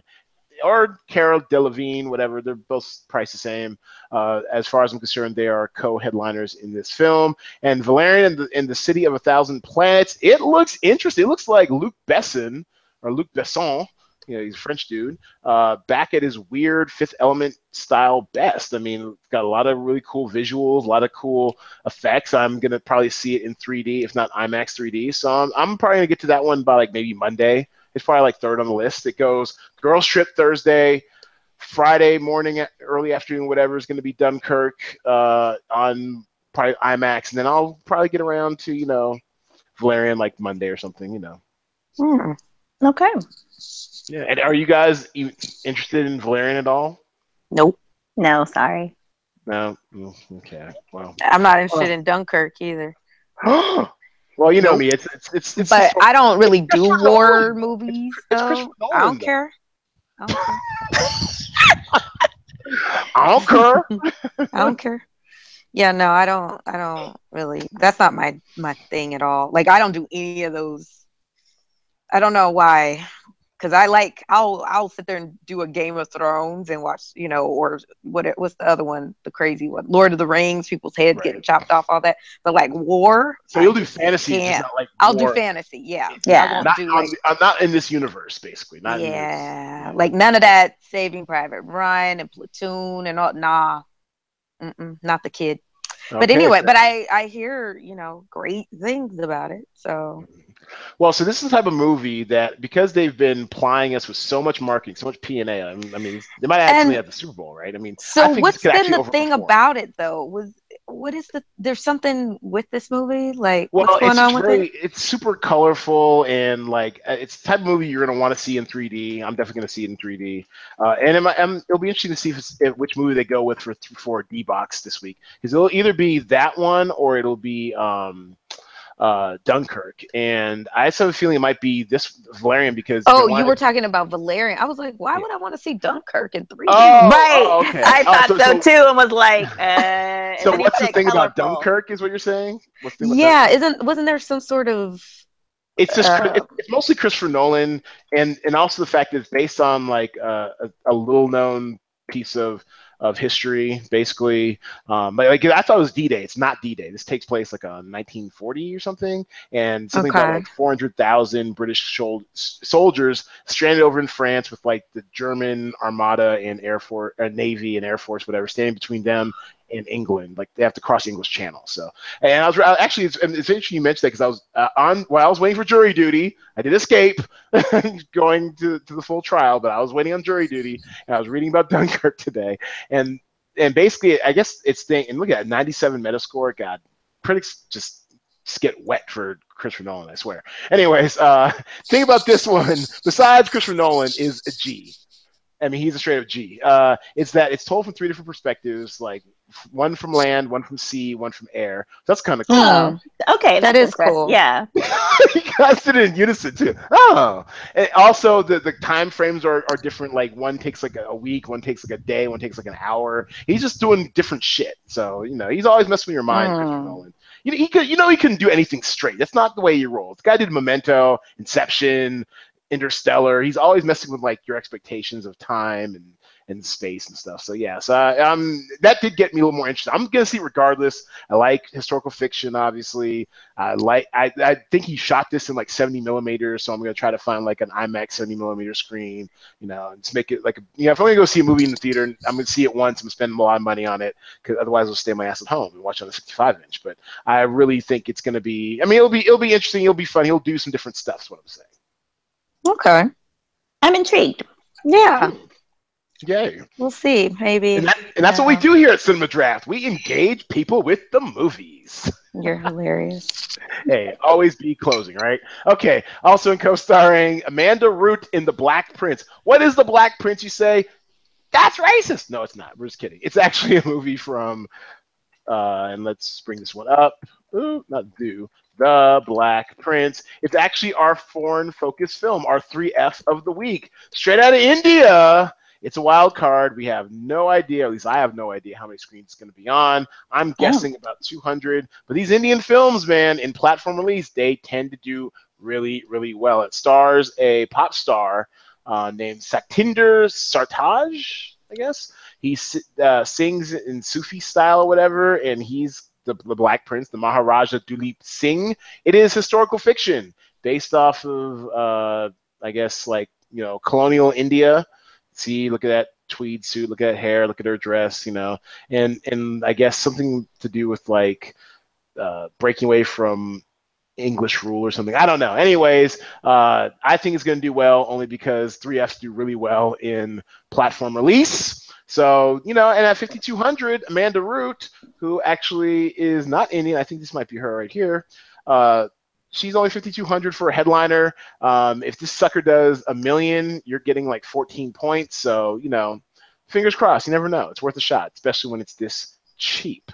A: or Cara Delevingne, whatever. They're both priced the same. As far as I'm concerned, they are co-headliners in this film. And Valerian in the City of a Thousand Planets. It looks interesting. It looks like Luc Besson. He's a French dude, back at his weird Fifth Element style best. I mean, it's got a lot of really cool visuals, a lot of cool effects. I'm going to probably see it in 3D, if not IMAX 3D. So I'm probably going to get to that one by like maybe Monday. It's probably like third on the list. It goes Girls Trip Thursday, Friday morning, early afternoon, whatever is going to be Dunkirk on probably IMAX. And then I'll probably get around to, Valerian like Monday or something,
C: Okay.
A: Yeah, and are you guys interested in Valerian at all?
C: Nope.
B: No, sorry.
A: No. Okay. Well,
C: I'm not interested in Dunkirk either.
A: Well, you know me. It's.
C: But I don't really do war movies,
A: It's
C: so I don't care.
A: I don't care.
C: I don't care. Yeah, no, I don't really. That's not my thing at all. Like, I don't do any of those. I don't know why. Because I'll sit there and do a Game of Thrones and watch, or what's the other one, the crazy one, Lord of the Rings, people's heads getting chopped off, all that. But like war,
A: so you'll do fantasy, just not like
C: I'll
A: war.
C: do fantasy, yeah.
B: Yeah.
A: I'm not in this universe, basically. Not in this.
C: Like none of that Saving Private Ryan and Platoon and all. Nah, not the kid.
A: Okay,
C: but anyway, but I hear great things about it, so.
A: Well, so this is the type of movie that, because they've been plying us with so much marketing, so much P&A, I mean, they might actually have the Super Bowl, right? I mean,
C: so what's been the thing about it, though? There's something with this movie? Like, what's going on with it?
A: It's super colorful, and like, it's the type of movie you're going to want to see in 3D. I'm definitely going to see it in 3D. And it'll be interesting to see which movie they go with for D-Box this week. Because it'll either be that one, or it'll be Dunkirk, and I just have a feeling it might be this Valerian, because
C: you were talking about Valerian. I was like, why would I want to see Dunkirk in 3D?
B: Right.
A: Okay.
B: I thought so too, and was like,
A: so what's the thing about Dunkirk is what you're saying?
C: Wasn't there some sort of
A: it's just it's mostly Christopher Nolan, and also the fact that it's based on like a little known piece of history, basically. Like I thought it was D-Day. It's not D-Day. This takes place like on 1940 or something, and something about like 400,000 British soldiers stranded over in France, with like the German Armada and Air Force, Navy and Air Force, whatever, standing between them in England. Like they have to cross the English Channel. So, and actually, it's interesting you mentioned that because I was while I was waiting for jury duty, I did escape going to the full trial, but I was waiting on jury duty, and I was reading about Dunkirk today, and basically, I guess it's and look at it, 97 Metascore. God, critics just get wet for Christopher Nolan, I swear. Anyways, thing about this one, besides Christopher Nolan, is a G. I mean, he's a straight up G. It's that it's told from 3 different perspectives, like one from land, one from sea, one from air. So that's kind of cool.
B: Oh, okay,
C: that is cool.
B: Yeah.
A: You guys did it in unison too. Oh, and also the time frames are different. Like one takes like a week, one takes like a day, one takes like an hour. He's just doing different shit. So he's always messing with your mind, Christopher Nolan. He couldn't do anything straight. That's not the way he rolls. The guy did Memento, Inception, Interstellar. He's always messing with like your expectations of time and space and stuff. So yeah, so that did get me a little more interested. I'm gonna see regardless. I like historical fiction, obviously. I think he shot this in like 70 millimeters, so I'm gonna try to find like an IMAX 70 millimeter screen, and just make it like if I'm gonna go see a movie in the theater, I'm gonna see it once. I'm gonna spend a lot of money on it because otherwise I'll stay my ass at home and watch on a 65-inch. But I really think it's gonna be. I mean, it'll be interesting. It'll be fun. He'll do some different stuff. Is what I'm saying.
C: Okay.
B: I'm intrigued.
C: Yeah.
A: Yay.
C: We'll see. Maybe.
A: And that's what we do here at Cinema Draft. We engage people with the movies.
C: You're hilarious.
A: Hey, always be closing, right? Okay. Also in co-starring Amanda Root in The Black Prince. What is The Black Prince, you say? That's racist. No, it's not. We're just kidding. It's actually a movie from, and let's bring this one up. Ooh, not do. The Black Prince. It's actually our foreign-focused film, our 3F of the week. Straight out of India. It's a wild card. We have no idea, at least I have no idea how many screens it's going to be on. I'm guessing about 200. But these Indian films, man, in platform release, they tend to do really, really well. It stars a pop star named Satinder Sartaaj, I guess. He sings in Sufi style or whatever, and he's the Black Prince, the Maharaja Duleep Singh. It is historical fiction based off of, I guess, like, colonial India. See, look at that tweed suit, look at that hair, look at her dress, and I guess something to do with like breaking away from English rule or something. I don't know. Anyways, I think it's going to do well only because 3Fs do really well in platform release. So, and at 5,200, Amanda Root, who actually is not Indian, I think this might be her right here, she's only 5,200 for a headliner. If this sucker does $1 million, you're getting like 14 points. So, fingers crossed. You never know. It's worth a shot, especially when it's this cheap.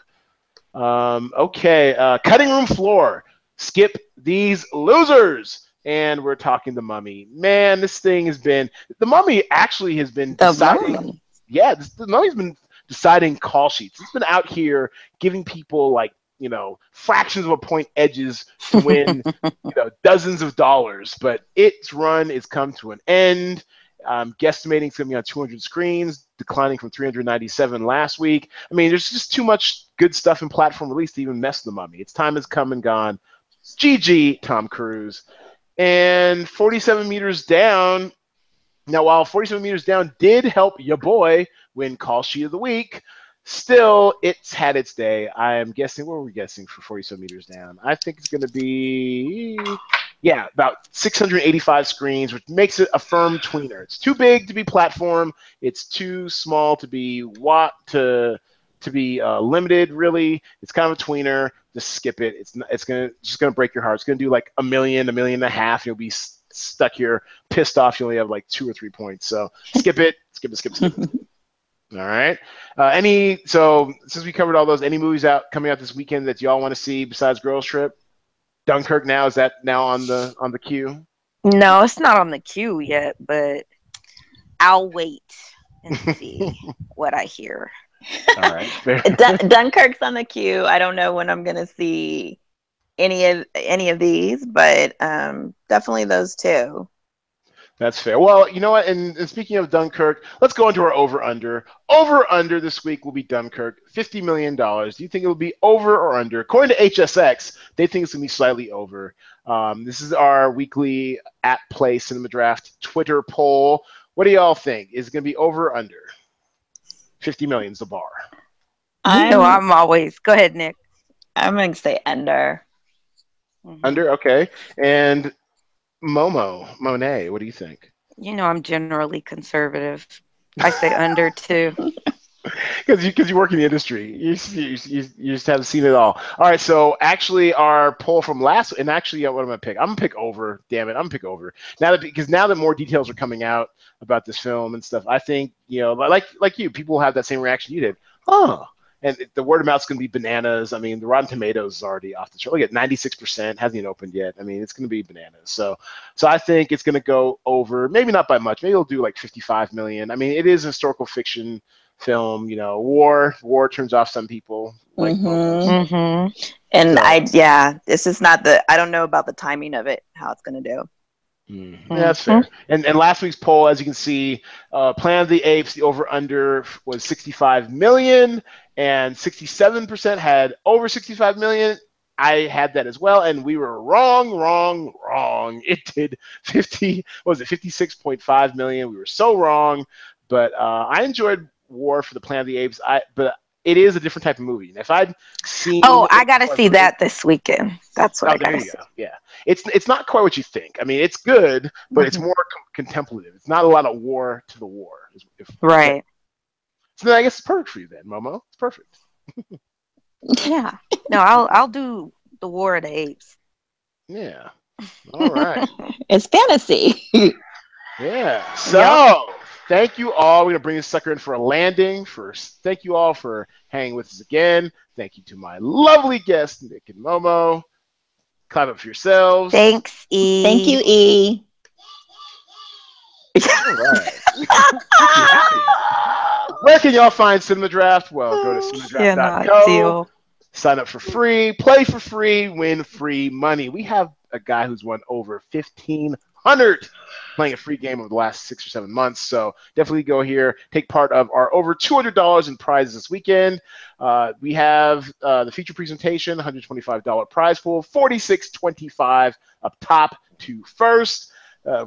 A: Okay, cutting room floor. Skip these losers. And we're talking The Mummy. Man, this thing has been... The Mummy actually has been deciding... Yeah, the Mummy's been deciding call sheets. It's been out here giving people like, fractions of a point edges to win, dozens of dollars. But its run has come to an end. I'm guesstimating it's going to be on 200 screens, declining from 397 last week. I mean, there's just too much good stuff in platform release to even mess with The Mummy. Its time has come and gone. GG, Tom Cruise. And 47 meters down. Now, while 47 meters down did help your boy win call sheet of the week, still, it's had its day. I am guessing, what were we guessing for 47 meters down? I think it's going to be, about 685 screens, which makes it a firm tweener. It's too big to be platform. It's too small to be limited, really. It's kind of a tweener. Just skip it. It's just gonna break your heart. It's gonna do like $1 million, $1.5 million. You'll be stuck here, pissed off. You only have like 2 or 3 points. So skip it. Skip it. All right. So since we covered all those, any movies coming out this weekend that y'all want to see besides Girls Trip? Dunkirk is that now on the queue?
C: No, it's not on the queue yet, but I'll wait and see what I hear.
A: All right.
B: Dunkirk's on the queue. I don't know when I'm gonna see any of these, but definitely those two.
A: That's fair. Well, you know what? And speaking of Dunkirk, let's go into our over-under. Over-under this week will be Dunkirk, $50 million. Do you think it will be over or under? According to HSX, they think it's going to be slightly over. This is our weekly at Play Cinema Draft Twitter poll. What do y'all think? Is it going to be over or under? 50 million is the bar.
C: I'm always. Go ahead, Nick.
B: I'm going to say under.
A: Under, okay. And Monet, what do you think?
C: I'm generally conservative. I say under too.
A: Because you work in the industry, you just haven't seen it all. All right, so actually, our poll from last, and actually, what am I gonna pick? I'm gonna pick over. Damn it, I'm gonna pick over now that more details are coming out about this film and stuff. I think like you, people have that same reaction you did. Oh, and the word of mouth's gonna be bananas. I mean, the Rotten Tomatoes is already off the chart. Look at 96%, hasn't even opened yet. I mean, it's gonna be bananas. So I think it's gonna go over. Maybe not by much. Maybe it'll do like 55 million. I mean, it is historical fiction film, war turns off some people like
B: And this is not I don't know about the timing of it, how it's going to do.
A: Yeah, that's fair. And last week's poll, as you can see, Planet of the Apes, the over under was 65 million, and 67% had over 65 million. I had that as well, and we were wrong. It did 56.5 million. We were so wrong, but I enjoyed War for the Planet of the Apes. But it is a different type of movie. And if I'd seen,
C: I got to see that this weekend. That's what.
A: There you go. Yeah, it's not quite what you think. I mean, it's good, but it's more contemplative. It's not a lot of war to the war.
C: Right.
A: So then I guess it's perfect for you then, Momo. It's perfect.
C: Yeah. No, I'll do the War of the Apes.
A: Yeah. All right.
B: It's fantasy.
A: Yeah. So thank you all. We're gonna bring this sucker in for a landing. First, thank you all for hanging with us again. Thank you to my lovely guests, Nick and Momo. Clap up for yourselves.
C: Thanks, E.
B: Thank you, E.
A: All right. Where can y'all find Cinema Draft? Well, go to cinemadraft.co. Sign up for free, play for free, win free money. We have a guy who's won over 1,500 playing a free game over the last 6 or 7 months. So definitely go here, take part of our over $200 in prizes this weekend. We have the feature presentation, $125 prize pool, $46.25 up top to first.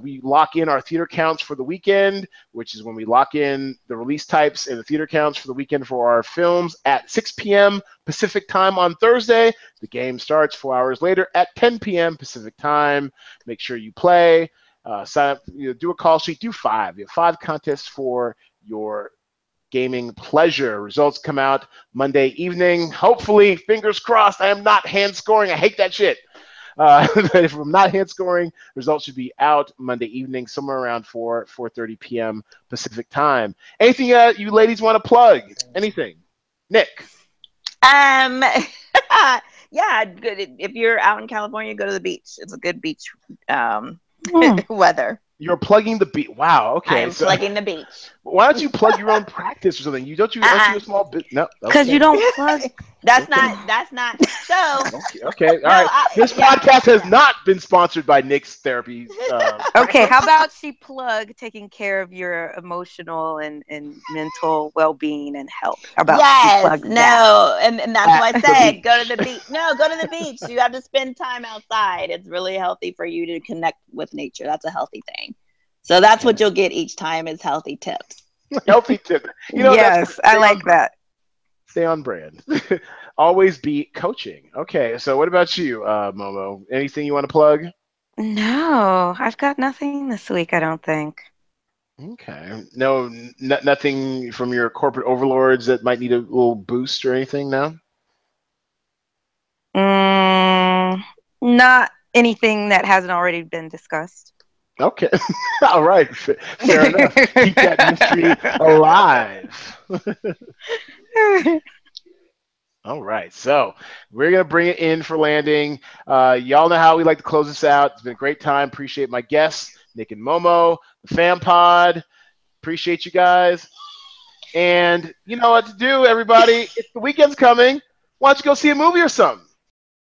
A: We lock in our theater counts for the weekend, which is when we lock in the release types and the theater counts for the weekend for our films at 6 p.m. Pacific time on Thursday. The game starts 4 hours later at 10 p.m. Pacific time. Make sure you play. Sign up, do a call sheet, do 5. You have 5 contests for your gaming pleasure. Results come out Monday evening. Hopefully, fingers crossed, I am not hand scoring. I hate that shit. But if I'm not hand scoring, results should be out Monday evening, somewhere around 4:30 p.m. Pacific time. Anything you ladies want to plug? Anything? Nick?
B: Yeah, good. If you're out in California, go to the beach. It's a good beach weather.
A: You're plugging the beach. Wow. Okay.
B: I'm plugging the beach.
A: Why don't you plug your own practice or something? Don't you a small bit? No.
C: Because you don't plug.
B: That's not. So.
A: Okay. All right. This podcast has not been sponsored by Nick's therapy.
C: Okay. How about she plug taking care of your emotional and mental well-being and health? How about she plug that?
B: And that's why I said go to the beach. No, go to the beach. You have to spend time outside. It's really healthy for you to connect with nature. That's a healthy thing. So that's what you'll get each time is healthy tips.
A: Healthy tips.
C: Yes, I like that.
A: Stay on brand. Always be coaching. Okay, so what about you, Momo? Anything you want to plug?
C: No, I've got nothing this week, I don't think.
A: Okay. No, nothing from your corporate overlords that might need a little boost or anything now?
C: Not anything that hasn't already been discussed.
A: Okay. All right. Fair enough. Keep that mystery alive. All right. So we're going to bring it in for landing. Y'all know how we like to close this out. It's been a great time. Appreciate my guests, Nick and Momo, the Fam Pod. Appreciate you guys. And you know what to do, everybody. If the weekend's coming, why don't you go see a movie or something?